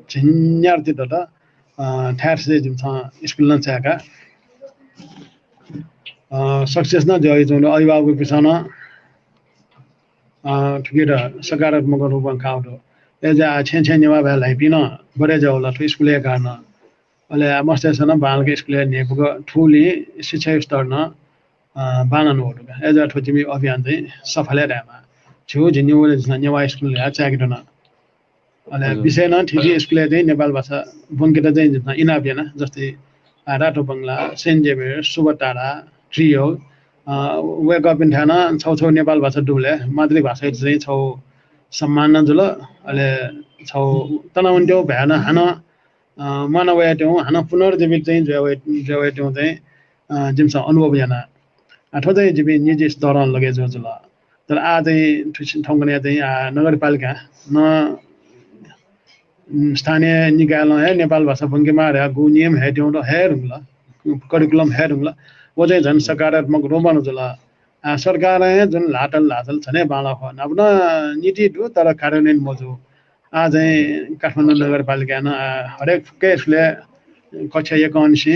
छिन्यार ति त ठ्यार से जिम छ स्कुल न चाका सक्सेस न जइ जुन अभिभावक पिछन ठुकेर सकारात्मक रूपमा खाउदो एजा छे छे नेवा भए लाई पिन बडे जाउला ठु स्कुले गर्न अले मस्तेसन बालके स्कुले नेपुग ठुली शिक्षा स्तर न बानन होडो एजा ठु जिमि अभियान चाहिँ सफल रेमा छु जिन्युले नेवा स्कुल या चाकिदन अले विषय न ठिकी स्कुले चाहिँ नेपाल भाषा बङ्कित चाहिँ इनाबिएन जस्तै रातो बङ्गला सेन्ट जेभियर सुबटारा ट्रियो वेक अप इन ठाना छौ छौ नेपाल भाषा डुले मातृभाषा चाहिँ छौ सम्मान जुल अले छौ तनाउन्ट्यो भ्यान हान मानवयाट्यौ हान पुनर्जीवित चाहिँ जवेट्यौ चाहिँ जिमसा अनुभव याना अथवा चाहिँ जिबि निजी स्तर लगे जो जुल तर आ चाहिँ ठुसिन ठाउँकने चाहिँ नगरपालिका न स्थानीय निकाय नेपाल भाषा भङ्गिमा रे गु नियम हेट्यौ र हेरुङला करिकुलम हेरुङला वो चाहिँ झन् सकारात्मक रूपमा जुल सरकार जुन लाटल छने बाला हो नबन नीति दु तर कार्यान्वयन मजु आ चाहिँ काठमाडौँ नगरपालिका न हरेक केसले कक्षा 1 अंशी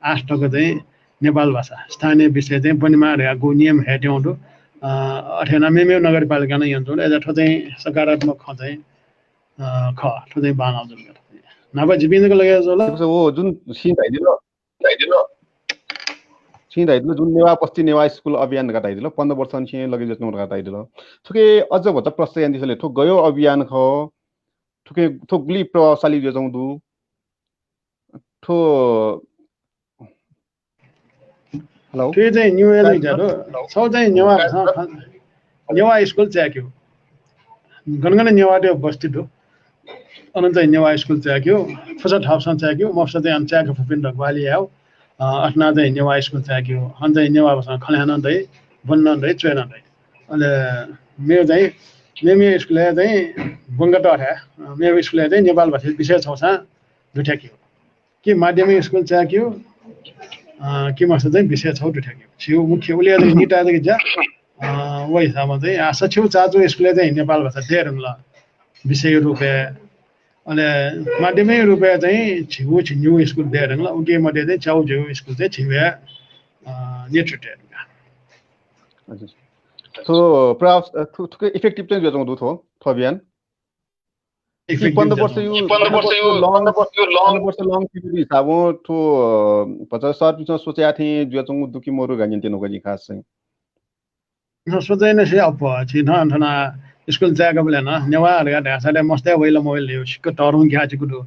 8 टका चाहिँ नेपाल भाषा स्थानीय विषय चाहिँ बनिमा रे गु नियम हेट्यौ दु अठेना मेमे नगरपालिका न यन्त्र एजा ठो चाहिँ सकारात्मक ख चाहिँ ख ठो चाहिँ बाना जुल नभए जिबिनको लागि जुल वो जुन सिधाइदिलो जुन नेवा पस्ती नेवा स्कुल अभियान गटाइदिलो 15 वर्ष अनि लगे जस्तो गटाइदिलो थुके अझ भत प्रश्न यान्दिसले थुक गयो अभियान ख थुके थुकली प्रभावशाली जजौं दु थो हेलो त्यो चाहिँ न्यू एल जाडो छौ चाहिँ नेवा स्कुल च्याक्यो गनगन नेवा त्यो बस्ती दु अनन्त नेवा स्कुल च्याक्यो फसा ठाउँसँग च्याक्यो मफसा चाहिँ च्याक्यो फुपिन ढकवाली आउ अठना चाहिँ नेवा स्कुल च्याक्यो अन्त नेवा बसँग खल्यान दै बन्न दै चेन दै अनि मेरो चाहिँ मेमे स्कुल चाहिँ बङ्गट अठा मेरो स्कुल चाहिँ नेपाल भाषा विषय छौसा दुठ्याक्यो के माध्यमिक स्कुल च्याक्यो के मस्त चाहिँ विषय छौ दुठ्याक्यो छिउ मुख्य उले निटा चाहिँ जा वो हिसाबमा चाहिँ सचिव चाचो स्कुल चाहिँ नेपाल भाषा धेरला विषय रूपे अनि माध्यमिक रूपे चाहिँ छिउ स्कुल धेरला उके मध्ये चाहिँ चाउ जिउ स्कुल चाहिँ छिवे नेचुटे हजुर तो प्रभाव थुके इफेक्टिभ चाहिँ जजौं दु थो अभियान 15 वर्ष यो लङ पिरियड हिसाबो थो 50 साल पिछे सोच्या थिए जजौं दुकी मोरु गानिन तेनो गजी खास चाहिँ सोच्दै न से अप छि न अन्थना स्कुल च्याक बले न नेवा हरगा ढासाले मस्ते वइल मोबाइल ल्याउ सिक टरुङ ग्याछि कुदो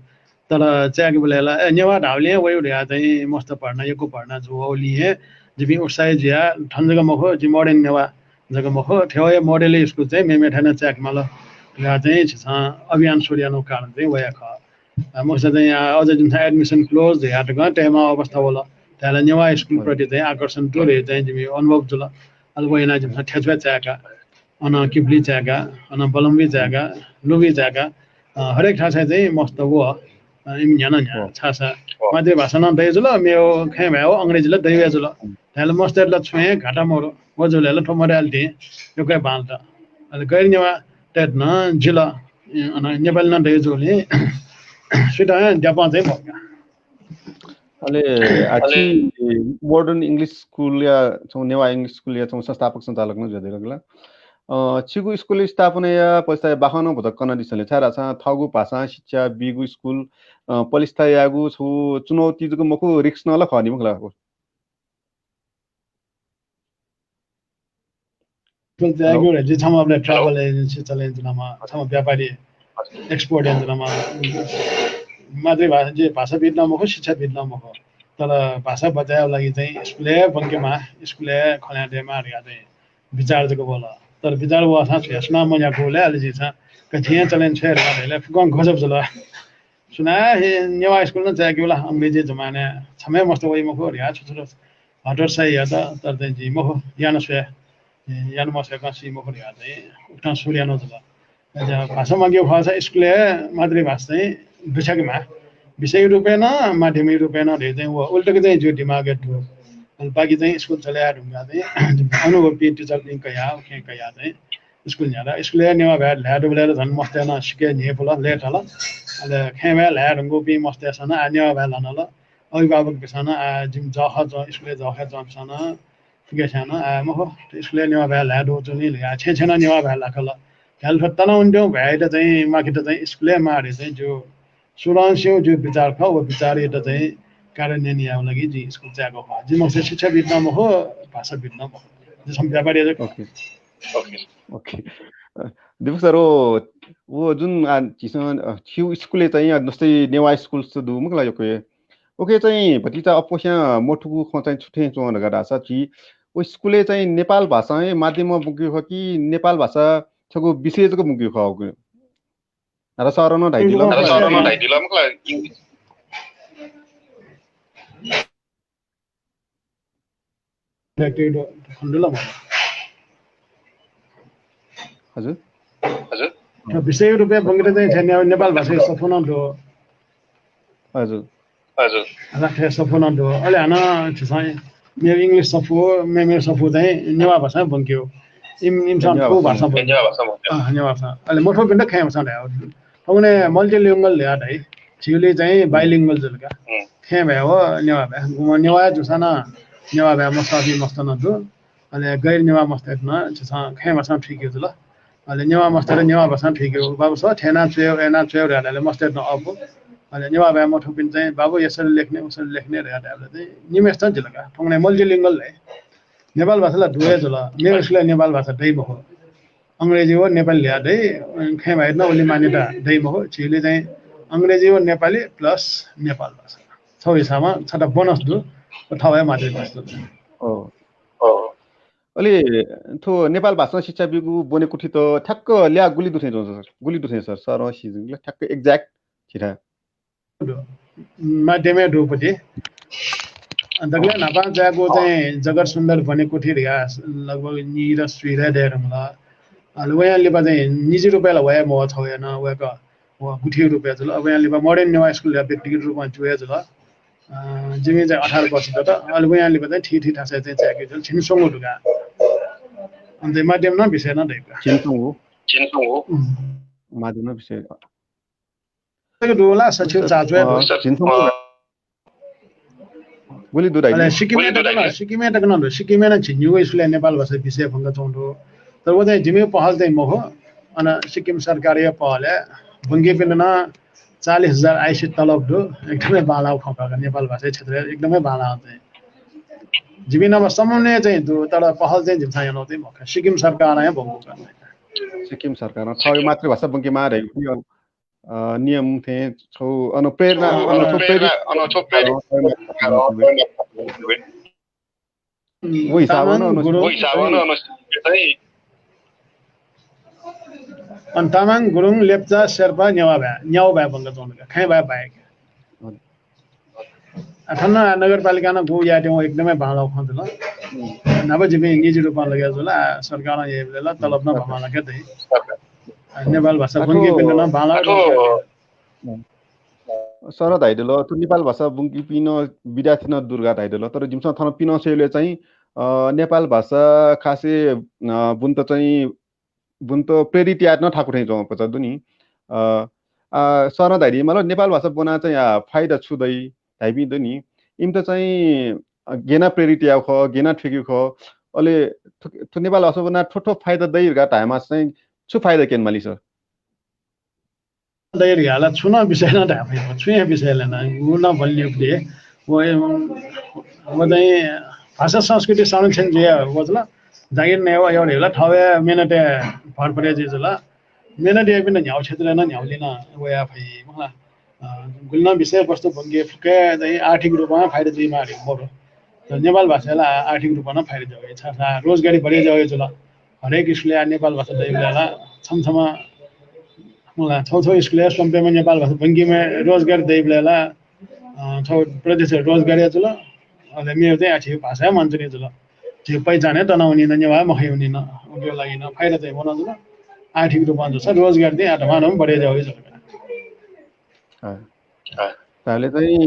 तर च्याक बलेला नेवा ढाउले वइ ढा चाहिँ मस्त पढ्न यको पढ्न जो ओलिए जिबि उसाइ जिया ठन्जगा मखो जि मोडर्न नेवा जगा मखो ठेवय मोडेल स्कुल चाहिँ मेमे ठाना च्याक माल ला चाहिँ छ अभियान सोडियानो कारण चाहिँ वया ख मस्त चाहिँ अझ जुन एडमिसन क्लोज याटगा टेमा अवस्था होला त्याला नेवा स्कुल प्रति चाहिँ आकर्षण टोरे चाहिँ जिबि अनुभव जुल अलवैना जुन ठेचवा च्याका अन किप्ली च्याका अन बलम्बी च्याका लुबी च्याका हरेक ठासा चाहिँ मस्त वो इम न्यान न्या छासा मातृभाषा न दैजुल मेओ खे भयो अंग्रेजी ल दैवे जुल त्याला मस्त ल छुए घाटा मोरो वजुले ल ठोमरालटी योकै बाल्टा अले गैरनेवा टेट न जिल्ला अन नेपाल न दैजुले सुटा जापान चाहिँ भका अले आछि मोडर्न इंग्लिश स्कूल या छौ नेवा इंग्लिश स्कूल या छौ संस्थापक सञ्चालक न जदे लगला छिगु स्कूल स्थापना या पैसा बाखनो भत कनडिसले छारा छ थगु भाषा शिक्षा बिगु स्कूल पलिस्ता यागु छु चुनौती जको मको रिस्क न ल खनि मखला स्कूल त्यागु रे जे छम अपने ट्राभल एजेन्सी चले जनमा छम व्यापारी एक्सपोर्ट एजेन्सीमा मातृभाषा जे भाषा बित्न मखो शिक्षा बित्न मखो तर भाषा बचायो लागि चाहिँ स्कुले बङ्केमा स्कुले खल्याडेमा हरगा चाहिँ विचार जको बोला तर विचार वासा छ्यासना मया बोले अलि जी छ कथिया चलन छ हेले फुकन गजब जला सुना हे नेवा स्कुल न जाके होला अंग्रेजी जमाने छमे मस्त वइ मखो हरगा छुछुरो हटर सही यादा तर चाहिँ जी मखो यान छ्या यान मसे कासी मखो हरगा चाहिँ उठा सूर्यानो जला भाषा माग्यो भाषा स्कुले मातृभाषा चाहिँ दुछकमा विषय रूपेण माध्यमिक रूपेण रे चाहिँ वो उल्टो चाहिँ जो दिमाग बाकी चाहिँ स्कुल चलाया ढुङ्गा चाहिँ अनुभवी टिचर पनि कया के कया चाहिँ स्कुल न्यारा स्कुल नेवा भ्या ल्या डुबलेर झन् मस्ते न सिके नि फुल लेट होला अले खेमे ल्या ढुङ्गो पि मस्ते सन आ नेवा भ्या लन ल अभिभावक बिसन आ जिम जख ज स्कुल जख जसन के सन आ महो स्कुल नेवा भ्या ल्या डो जुनि ल्या छे छेन नेवा भ्या लाखल ख्याल फत्तन उन्ड्यो भ्याइट चाहिँ माकिट चाहिँ स्कुल मारे चाहिँ जो सुरांस्यो जो विचार ख वो विचार एटा चाहिँ कार्यान्वयन याव लागि जी स्कुल जाको हो जी मसे शिक्षा विद्याम हो भाषा विद्याम हो जी सम व्यापारी ओके ओके दिवस सर वो जुन चिसन छिउ स्कुलले चाहिँ जस्तै नेवा स्कुल दु मुकला यो ओके चाहिँ भतिजा अपोस्या मोठुको ख चाहिँ छुटे चोन गरा छ कि ओ स्कुलले चाहिँ नेपाल भाषा माध्यममा बुग्यो हो कि नेपाल भाषा छको विशेषको बुग्यो हो र सरन ढाइदिला मुकला हजुर हजुर विषय रुपैयाँ बङ्गले चाहिँ छैन नेपाल भाषा सफोन दो हजुर हजुर राखे सफोन दो अहिले हाना चाहिँ मेरो इङ्ग्लिस सफो मेरो सफो चाहिँ नेवा भाषा बङ्क्यो इमसान को भाषा नेवा भाषा अहिले मोठो पिण्ड खाए भाषा ल्यायो उनी मल्टिलिङ्गल ल्यायो है छिउले चाहिँ बाइलिङ्गल जलका खे भयो हो नेवा भ्या नेवा जुसाना नेवा भ्या मसाबी मस्त नदु अहिले गैर नेवा मस्त न खे भाषा ठिक हो ल अहिले नेवा मस्त नेवा भाषा ठिक हो बाबु छ ठेना चुयो एना चुयो रे मस्त न अब अहिले नेवा भ्या मोठो पिन चाहिँ बाबु यसरी लेख्ने उसरी लेख्ने रे चाहिँ निमेष छ जलका ठंगने मल्टिलिङ्गल है नेपाल भाषालाई दुवै जल मेरो उसले नेपाल भाषा दै हो अंग्रेजी हो नेपाली ल्या दै खे भाइ न ओली मान्यता दै हो छिले चाहिँ अंग्रेजी हो नेपाली प्लस नेपाल भाषा छौ हिसाबमा छटा बोनस दु ठाउँ मातृभाषा अलि थो नेपाल भाषा शिक्षा बिगु बनेको थि त ठ्याक्क ल्या गुली दुथे सर सर सिजुले ठ्याक्क एक्ज्याक्ट छिरा माध्यमे डोपति दगले नापा जाको चाहिँ जगर सुन्दर बनेको थि रिया लगभग नि र श्री र देरमला अलवया लिबा चाहिँ निजी रुपैयाँ वया म छैन वयाको गुठी रुपैयाँ जल अब यहाँ लिबा मोडर्न नेवा स्कुल व्यक्तिगत रूपमा जुए जल जिमी चाहिँ 18 वर्ष त अलवया लिबा चाहिँ ठिठी ठासे चाहिँ चाके जल छिनसोङ लुगा अन्त माध्यम न विषय न दैको छिनसोङ हो माध्यम न विषय त्यो डोला सचिव चाजुए छिनसोङ गोली दुराइ सिक्किमे त न सिक्किमे न छिन्यु स्कुल नेपाल भाषा विषय भंग चौंडो तर वो चाहिँ जिमे पहल चाहिँ म हो अनि सिक्किम सरकारीय पहल भंगे पिन न 40,000 आइसी तलब दो एकदमै बाला खका नेपाल भाषा क्षेत्र एकदमै बाला चाहिँ जिमिनमा समन्वय चाहिँ दु तर पहल चाहिँ जिम्सा यहाँ नते मका सिक्किम सरकार यहाँ भंगो गर्ने सिक्किम सरकार छ मातृभाषा बङ्के मारे नियम थे छौ अनुप्रेरणा वो हिसाब न तामाङ गुरुङ लेप्चा शेर्पा न्याउ भ्या भङ्ग चौँडका खाइ भए बाहेक ठन्ना नगरपालिका न गो याट्यौ एकदमै भाँडा खन्छ ल नभए जिम्मे निजी रूपमा लगेको छ ल सरकार यही बेला तलब न भमा लगे दै नेपाल भाषा बुङ्गी पिन न भाँडा सर धाइदेल त्यो नेपाल भाषा बुङ्गी पिन विद्यार्थी न दुर्गा धाइदेल तर जिमसँग थन पिन सेले चाहिँ नेपाल भाषा खासे बुन त प्रेरित याद न ठाकुर जाउँ पछ दुनी सर धाइदि मतलब नेपाल भाषा बना चाहिँ फाइदा छुदै धाइबि दुनी इम त चाहिँ गेना प्रेरित याव ख गेना ठेक्यु ख अले त्यो नेपाल भाषा बना ठोठो फाइदा दैगा टाइममा चाहिँ छु फाइदा केन माली सर दैर हाला छुना विषय न ढाफे छुया विषयले न गुण बलियो वो चाहिँ भाषा संस्कृति संरक्षण जे वजला जागिर नेवा एउटा होला ठवे मेनटे भर परे जे जला मेनटे पनि न्याउ क्षेत्र न न्याउलिन वया भई मला गुल्न विषय वस्तु भंगे फुके चाहिँ आर्थिक रूपमा फाइदा दिइ मारे मोरो नेपाल भाषालाई आर्थिक रूपमा फाइदा जगे छ रोजगारी बढे जगे जला हरेक स्कुलले नेपाल भाषा दैला छमछमा मलाई छौ स्कुल सम्पेमा नेपाल भाषा भङ्गीमा रोजगार दैला छौ प्रदेश रोजगारी जला अहिले मेरो चाहिँ आछि भाषा मान्छे नि जला त्यो पहिचाने तनाउनी न नेवा मखै हुने न उयो लागि न फाइदा चाहिँ बनाउँछ न आर्थिक रूपमा छ रोजगार चाहिँ आठमा न बढे जाओ ताले चाहिँ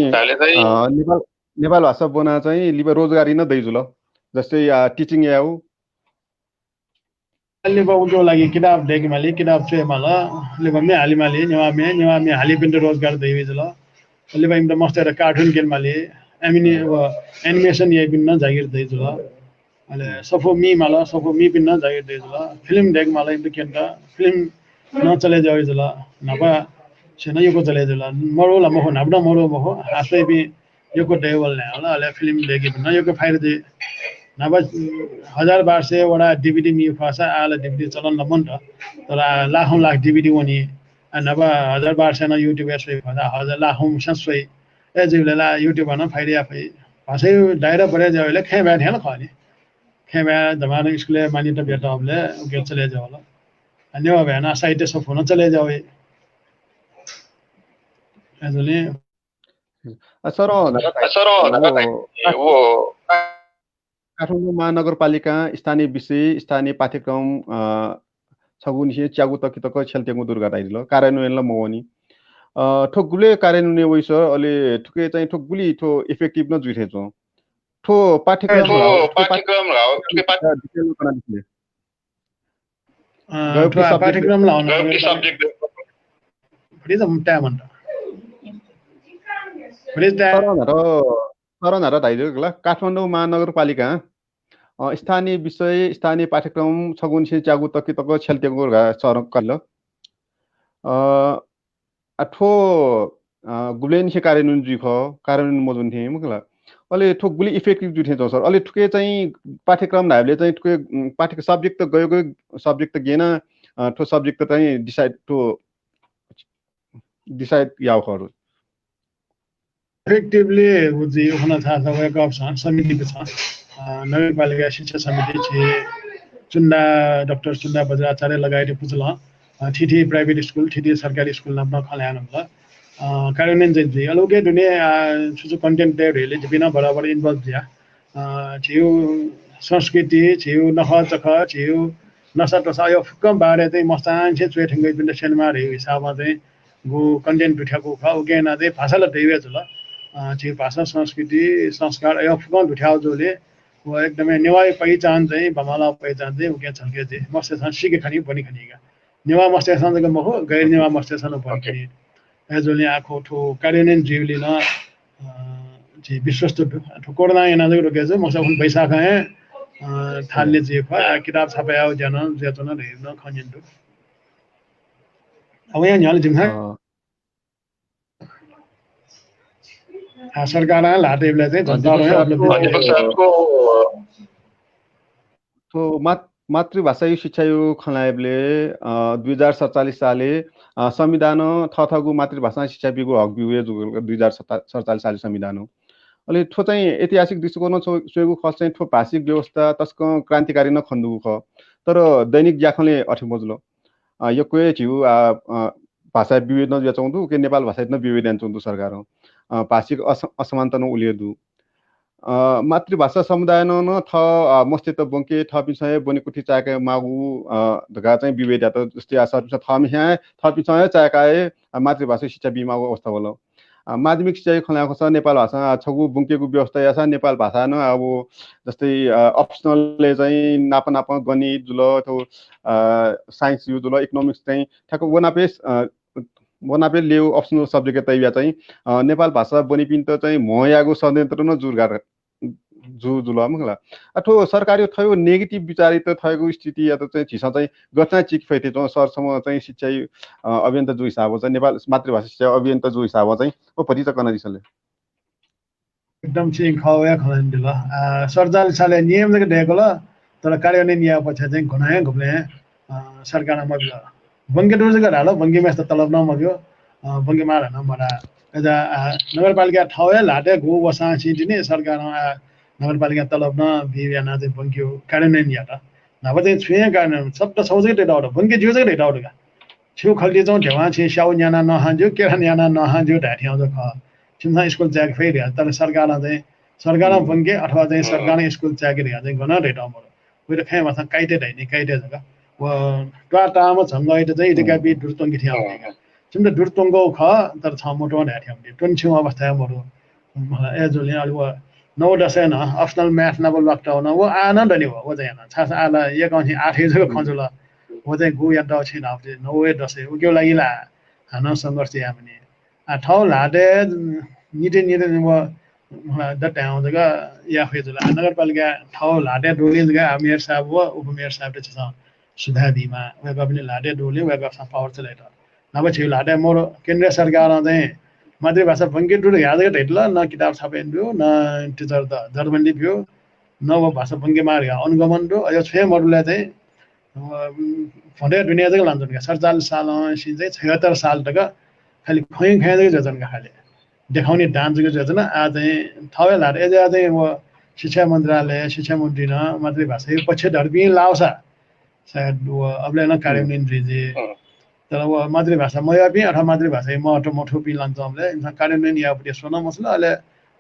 नेपाल नेपाल भाषा बोना चाहिँ लिबा रोजगारी न दैजुल जस्तै टिचिङ याउ लिबा उनको लागि किताब देख्माले किताब चेमाला लिबा मे हालिमाले नेवा मे हालि पनि रोजगार दैवेजल लिबा इमदा मस्तेर कार्टुन गेममाले एनिमेसन ये पनि जागिर दैजुल अले सफो मी पनि जागिर दैजुल फिल्म देख्माले इमदा केन्दा फिल्म न चले जावेजल नबा सेना यो चले जला मरो ला महो नबडा मरो महो आफै भी यो को टेबल ने होला अले फिल्म देखि न यो को फाइर दे नबा 1000 से वडा डीवीडी नि फासा आला डीवीडी चलन न मन तर लाखौं लाख डीवीडी वनी नबा 1000 से न युट्युब एसै फासा 1000 लाखौं ससै ए जिबलेला युट्युब न फाइर आफै फासै डाइरा बडे जावेले खेबा थेन खनि खेबा दमाने स्कुले मानि त बेटा हमले के चले जावला अन्य भएन साइट सब फोन चले जावे एजले सर वो काठमाडौँ महानगरपालिका स्थानीय विषय स्थानीय पाठ्यक्रम छगुनिसे च्यागु तकितक छेल्तेगु दुर्गादाइल कार्यान्वयन ल मवनी ठोगुले कार्यान्वयन वइस अले ठुके चाहिँ ठोगुली ठो इफेक्टिभ न जुइथेछो ठो पाठ्यक्रम पाठ्यक्रम लाउन सब्जेक्ट फ्रिज मुट्टा मन फ्रिज सरनहर दाइजला काठमाडौँ महानगरपालिका स्थानीय विषय स्थानीय पाठ्यक्रम छगुनिसे च्यागु तकितक छेल्तेगु सर कल्ल ठो गुलेनिसे कार्यान्वयन जुइख कार्यान्वयन मजुन थे मुकला अले ठो गुली इफेक्टिभ जुथे छ सर अले ठुके चाहिँ पाठ्यक्रम नाइले चाहिँ ठुके पाठ्यक्रम सब्जेक्ट गयो सब्जेक्ट गेना ठो सब्जेक्ट चाहिँ डिसाइड याउ खरु इफेक्टिभली बुझी हुन थाहा छ वेक अफ समितिको छ नगरपालिका शिक्षा समिति छे चुन्दा डाक्टर चुन्दा बज्राचार्य लगायत पुजल ठिठी प्राइभेट स्कुल ठिठी सरकारी स्कुल नाम खल्यान होला कार्यान्वयन चाहिँ अलगे दुने सुजु कन्टेन्ट देहरुले बिना बराबर इन्भल्भ दिया छिउ संस्कृति छिउ नखा चखा छिउ नसा टसा यो फुक्कम बारे चाहिँ मस्तान छे चुएठंगै बिन सेनमा रे हिसाबमा चाहिँ गु कन्टेन्ट बिठाको खा उगेना चाहिँ भाषाले दैवे जला छिउ भाषा संस्कृति संस्कार यो फुक्कम बिठाउ जोले वो एकदमै नेवाई पहिचान चाहिँ बमाला पहिचान चाहिँ उके छलके चाहिँ मस्ते सन सिके खनी बनी खनीगा नेवा मस्ते सन जग महो गैर नेवा मस्ते सन बनी एजोले आखो ठो कार्यान्वयन जीवली न जी विश्वस्त ठोकोरना एना जग रोके चाहिँ मसा हुन पैसा खाए थालले जे फा किताब छापायो जन जेतन हेर्न खनिन्दु अब यहाँ झले जिम्हा सरकार लाटेबले चाहिँ जनताको तो मातृभाषा शिक्षा यो खलायबले 2047 साले संविधान थथगु मातृभाषा शिक्षा बिगु हक बिउ 2047 साले संविधान अले ठो चाहिँ ऐतिहासिक दृष्टिकोण सोगु खस चाहिँ ठो भाषिक व्यवस्था तस्क क्रान्तिकारी न खन्दु ख तर दैनिक ज्याखले अठे मजलो यो कोइ छिउ भाषा विविध न जचाउँदु के नेपाल भाषा न विविध जचाउँदु सरकार भाषिक असमानता न उलियदु मातृभाषा समुदाय न थ मस्ते त बंके थ पिसय बनेकुठी चाके मागु धगा चाहिँ विविध त जस्तै असर थम यहाँ थ पिसय चाकाए मातृभाषा शिक्षा बिमाको अवस्था होला माध्यमिक शिक्षा खलाको छ नेपाल भाषा छगु बुंकेको व्यवस्था यासा नेपाल भाषा न अब जस्तै अप्सनलले चाहिँ नाप गणित जुल त्यो साइन्स यु जुल इकोनोमिक्स चाहिँ ठ्याक्क वनापे लेउ अप्सनल सब्जेक्ट तैया चाहिँ नेपाल भाषा बनिपिन त चाहिँ मयागु षड्यन्त्र न जुरगार जुल मगला अथो सरकारी थयो नेगेटिभ विचारित थएको स्थिति या त चाहिँ छिसा चाहिँ गतना चिक फैते त सरसम्म चाहिँ शिक्षा अभियन्ता जो हिसाब चाहिँ नेपाल मातृभाषा शिक्षा अभियन्ता जो हिसाब चाहिँ ओ पति त कना दिसले एकदम चाहिँ खवाया खलाइन दिल सरजाल साले नियम जक देको ल तर कार्यान्वयन या पछि चाहिँ घनाए घुम्ने सरकारमा बंगे दोज गराल बंगे में तलब न मग्यो बंगे मार न मरा एजा नगरपालिका ठाउँ लाटे गो वसा सिटिने सरकार नगरपालिका तलब न बियाना चाहिँ बंग्यो कार्यान्वयन या त नभए चाहिँ छुए कार्यान्वयन सब त सौजै डेटा हो बंगे जिउ जक डेटा हो छिउ खल्टी चाहिँ ढेवा छि स्याउ न्याना नहान्जो केरा न्याना नहान्जो ढाठ्याउ ज ख छिमसा स्कुल च्याक फेरि तर सरकार बंगे अथवा चाहिँ सरकार स्कुल च्याक रे चाहिँ गन डेटा मरो पुरो खै वसा काइटे ढाइने काइटे जगा टाटामा झङ्गै चाहिँ इटका बि दुर्तङ्गी थिया चिन्ता दुर्तङ्गो ख तर छ मोटो ढाठ्या टन छिउ अवस्था मरो मलाई एजोले अलि वो नौ दसे न ऑप्शनल मैथ न बोल लगता न वो आनंद नि वो चाहिँ न छास आला एक अंशी 8 जको खजुल वो चाहिँ गु या द छिन अब नौ दसे उ के लागि ला हान संघर्ष या भने आ ठौ लाडे निटे निटे वो द टाउन जगा या फेजुल नगरपालिका ठौ लाडे डोली जगा मेयर साहब वो उपमेयर साहब छ सुधादीमा वेगा पनि लाडे डोली वेगा पावर चलेर नभए छिउ लाडे मोर केन्द्र सरकार चाहिँ मातृभाषा बङ्गी डुड याद हेटला न किताब छापेन बियो न टिचर द जर्मनी बियो न वो भाषा बङ्गी मार अनुगमन बियो यो छे मरुले चाहिँ फन्डे दुनिया जग लान्छन् का 47 साल सी चाहिँ 76 साल तक खाली खोइ खाइ जजन का खाले देखाउने डान्सको योजना आज चाहिँ थवे लाड एज चाहिँ वो शिक्षा मन्त्रालय शिक्षा मन्त्री न मातृभाषा पछि धर्बी लाउसा सायद वो अबले न कार्यान्वयन रिजे तर वो मातृभाषा मयापि अथवा मातृभाषा मठो पि लान्छ हमले इंसान कार्यान्वयन या उपदेश सुन मसला अले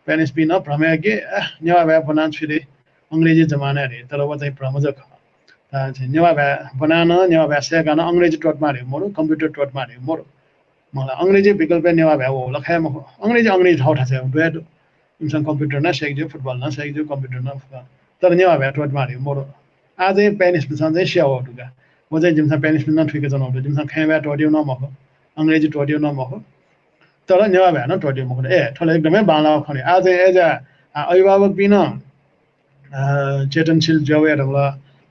पेनिस पि न भ्रमे के नेवा भए बनान छिरे अंग्रेजी जमाना रे तर वो चाहिँ प्रमोजक नेवा भए बनान नेवा भए सेगान अंग्रेजी टोट मारे मोर कम्प्युटर टोट मारे मोर मलाई अंग्रेजी विकल्प नेवा भए हो लखाय म अंग्रेजी ठाउँ ठाछ दुएट इंसान कम्प्युटर न सेक्जो फुटबल न सेक्जो कम्प्युटर न तर नेवा भए टोट मारे मोर आजै पेनिस पिसान चाहिँ स्याउ टुका वो चाहिँ जिमसा पेनिस पिसान ठिकै जनाउँछ जिमसा खाइबा टोडियो न मख अंग्रेजी टोडियो न मख तर नेवा भए न टोडियो मख ए ठले एकदमै बाला खने आज एज अभिभावक बिन चेतनशील जवेर होला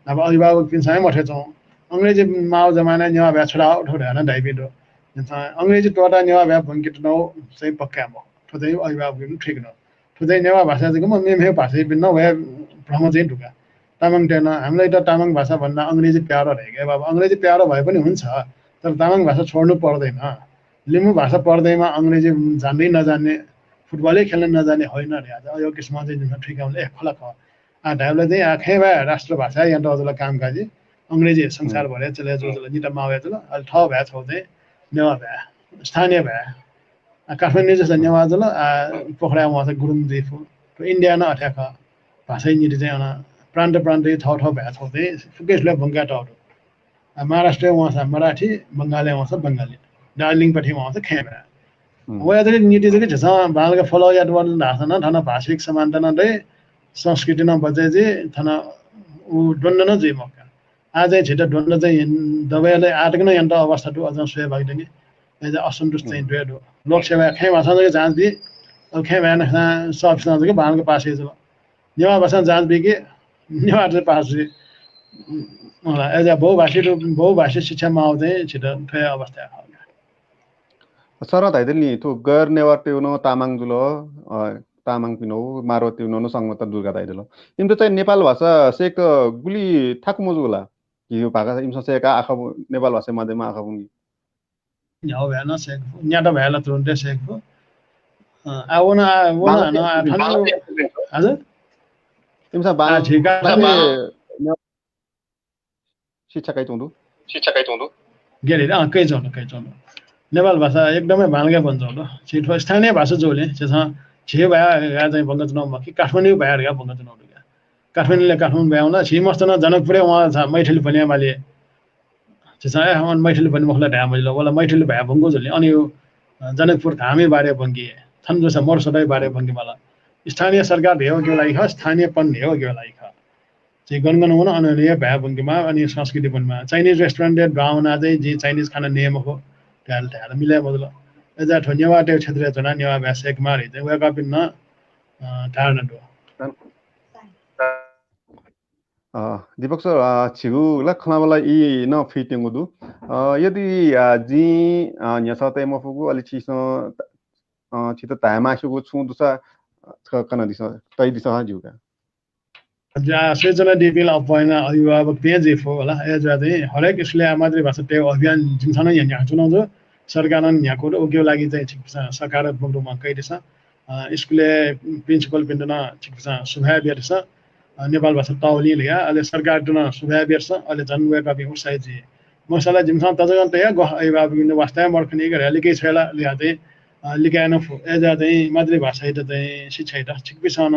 अब अभिभावक पिन चाहिँ मठे छौं अंग्रेजी माओ जमाना नेवा भए छोडा उठो न डाइबिडो अंग्रेजी टोटा नेवा भए बंकित नौ चाहिँ पक्का म ठदै अभिभावक पनि ठीक न ठदै नेवा भाषा चाहिँ म मेमे भाषा पिन न भए भ्रम चाहिँ ढुका तामाङ टेन हामीलाई त तामाङ भाषा भन्दा अंग्रेजी प्यारो रहे के बाबा अंग्रेजी प्यारो भए पनि हुन्छ तर तामाङ भाषा छोड्नु पर्दैन लिम्बू भाषा पढ्दैमा अंग्रेजी जान्दै नजान्ने फुटबलै खेल्न नजान्ने होइन रे आज यो किसिममा चाहिँ जुन ठिकाउले खलक आ ढाबले चाहिँ आखे भए राष्ट्र भाषा यहाँ त कामकाजी अंग्रेजी संसार भरे चले जो निटा मावे जल अल ठ भए छौ चाहिँ नेवा भए स्थानीय भए काठमाडौँ जस्तो नेवा जल पोखरा वहाँ चाहिँ गुरुङ देफु इन्डिया न अठ्याक भाषा निटी चाहिँ प्रान्त प्रान्तै ठाउँ ठाउँ भए छौ चाहिँ फुकेसले बङ्गा टाउहरू महाराष्ट्र वहाँ छ मराठी बङ्गाली वहाँ छ बङ्गाली दार्जिलिङपट्टि वहाँ छ खेबा वया चाहिँ नीति चाहिँ छ बालका फलो याद गर्न धासन थन भाषिक समानता न दै संस्कृति न बजे चाहिँ थन उ दण्ड न जे मका आज छिटो दण्ड चाहिँ दबाईले आटक न यन्त्र अवस्था टु अझ सोय भाग्दैन एज असन्तुष्ट चाहिँ दुएडो लोकसेवा खेमा छ जाँच दि अब खेमा न सब चाहिँ बालका पासे छ नेवा भाषा जाँच बिके नेवा चाहिँ पासे एज बहुभाषी शिक्षामा आउँदै छिटो फे अवस्था सर धाइदल नि तो गर नेवार तेउनो तामाङ जुलो तामाङ पिनो मारो तेउनो संगत दुर्गा धाइदल इमतो चाहिँ नेपाल भाषा सेक गुली थाकु मजुला यो भाषा इमसा सेक आखा नेपाल भाषा माध्यममा आखा बुनी याउ भएन सेक न्याटा भएला तुरन्ते सेक हो आवना वना न थानु हजुर इमसा बा ठिका शिक्षा काइ तुंदु गेले कै चौँ नेपाल भाषा एकदमै भालगा बन्छ हो छिटो स्थानीय भाषा जोले छे भए चाहिँ बङ्गज नौ कि काठमाडौँ भएर गया बङ्गज नौ गया काठमाडौँले काठमाडौँ भ्याउन छिमस्त न जनकपुरै वहाँ छ मैथिली पनि माले चाहिँ हम मैथिली पनि मखला ढाम ल वाला मैथिली भए बङ्गो जले अनि यो जनकपुर धामी बारे बङ्गी थन जस मोर सबै बारे बङ्गी मला स्थानीय सरकार भेउ के लागि ख स्थानीयपन भेउ के लागि ख चाहिँ गनगन हुन अननीय भए बङ्गीमा अनि संस्कृति पनमा चाइनिज रेस्टुरेन्ट भावना चाहिँ जे चाइनिज खाना नियम हो त्याल मिले बदल एजा ठन्यवा टे क्षेत्र जना नेवा भाषा एक मारे चाहिँ वेका पिन्न धारणा दो दीपक सर छिगु ल खनाबला इ न फिटिङ दु यदि जी न्यासते मफुगु अलि छिसो छितो तामासुगु छु दुसा कन दिस तै दिस हाजुका जा सेजना डिबिल अपॉइंट अभिभावक पेज फो होला एजा चाहिँ हरेक स्कुल मातृभाषा टे अभियान जिमसन यहाँ चुनाउ सरकारन यहाँको उग्यो लागि चाहिँ सकारात्मक रूपमा कैदिछ स्कुले प्रिन्सिपल पिन्डन छिक्सा सुभाय बेर्छ नेपाल भाषा ताउली लिया अहिले सरकार दुन सुभाय बेर्छ अहिले जनवे कपि उसाइ जी मसला जिमसन तजगन तया अभिभावक वास्तव मर्खनी गरे लिकै छैला लिया चाहिँ लिकान एजा चाहिँ मातृभाषा त चाहिँ शिक्षा त छिक्पिसन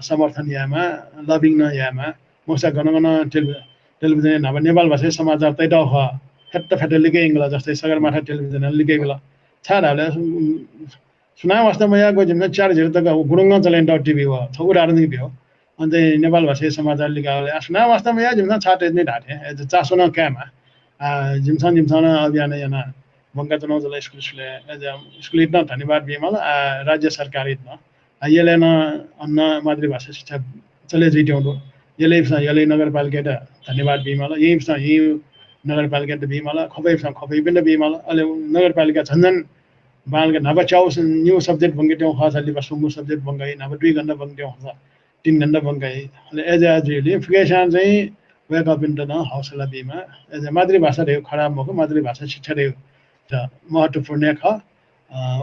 समर्थन यामा लबिङ न यामा मसा गनगन टेलिभिजन नभए नेपाल भाषा समाचार तै त फेट्ट लिकै इंग्ला जस्तै सगरमाथा टेलिभिजन लिकै बेला छाडाले सुना वास्तवमा यहाँको जिम्मा 4 तक गुरुङ चलेन टिभी हो थौ राजनीति भयो अन्त नेपाल भाषा समाचार लिगाले सुना वास्तवमा यहाँ जिम्मा छाटे नै ढाटे चासो न क्यामा जिमसन अभियान yana बंगा चुनाव जला स्कुल इतना धन्यवाद बिमल राज्य सरकार इतना यसले न अन्न मातृभाषा शिक्षा चले जिट्याउँदो यसले नगरपालिका धन्यवाद बिमल यही नगरपालिका बिमल खपै पनि बिमल अहिले नगरपालिका झन्झन बालका नभए चाउस न्यू सब्जेक्ट बङ्गेट्यौँ खसाली बसुङ्गु सब्जेक्ट बङ्गाई नभए 2 घन्टा बङ्गेट्यौँ खसा 3 घन्टा बङ्गाई एज फिकेसन चाहिँ वेक अप इन्ट न हौसला बिमा एज मातृभाषा रह्यो खराब भएको मातृभाषा शिक्षा रह्यो महत्त्वपूर्ण ख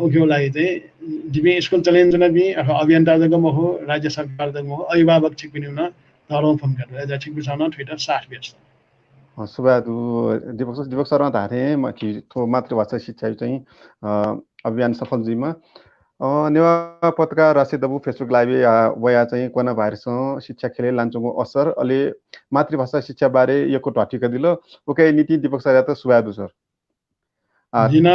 उक्यो लागि चाहिँ जिबी स्कुल चलेन जुन बि अथवा अभियन्ता जगम हो राज्य सरकार जगम हो अभिभावक छिक पनि हुन तरौँ फोन गर्नु एज छिक बिसाउन ट्विटर 60 व्यस्त सुबादु दिवक शर्मा धारे कि थो मातृभाषा शिक्षा चाहिँ अभियान सफल जिम्मा नेवा पत्रकार राष्ट्रिय दबु फेसबुक लाइभ वया चाहिँ कोरोना भाइरस शिक्षा खेले लान्छौँ असर अलि मातृभाषा शिक्षा बारे यको टॉपिक दिलो ओके नीति दीपक सर त सुबादु सर जिना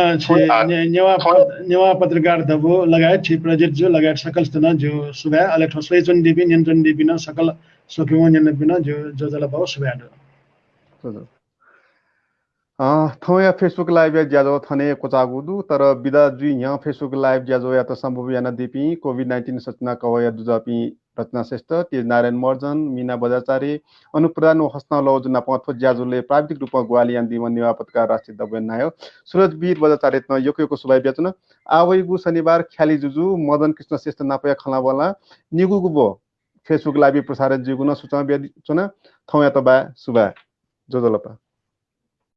नेवा पत्रकार दबु लगायत छि प्रोजेक्ट जो लगायत सकल तना जो सुबा अले ठोसले चन दिबि नियन्त्रण दिबि न सकल सोक्यौ नियन्त्रण न जो जला बाउ सुबा थो या फेसबुक लाइभ या ज्याजो थने कोचागुदु तर बिदा जुइ यहाँ फेसबुक लाइभ ज्याजो या त सम्भव याना दिपि कोभिड-19 सूचना कवया दुजापि रचना श्रेष्ठ तेज नारायण मर्जन मीना बजाचारी अनुप्रदान हस्ना लौजना पथो ज्याजोले प्राविधिक रूपमा ग्वालियान दिमन नेवा पत्रकार राष्ट्रिय दबु नायो सुरजवीर बजाचारी न योको सुबाइ बेचन आवैगु शनिबार ख्याली जुजु मदन कृष्ण श्रेष्ठ नापया खलावाला निगुगुबो फेसबुक लाइभ प्रसारण जिगुन सूचना बेचन थौ या त बा सुबा जोजलपा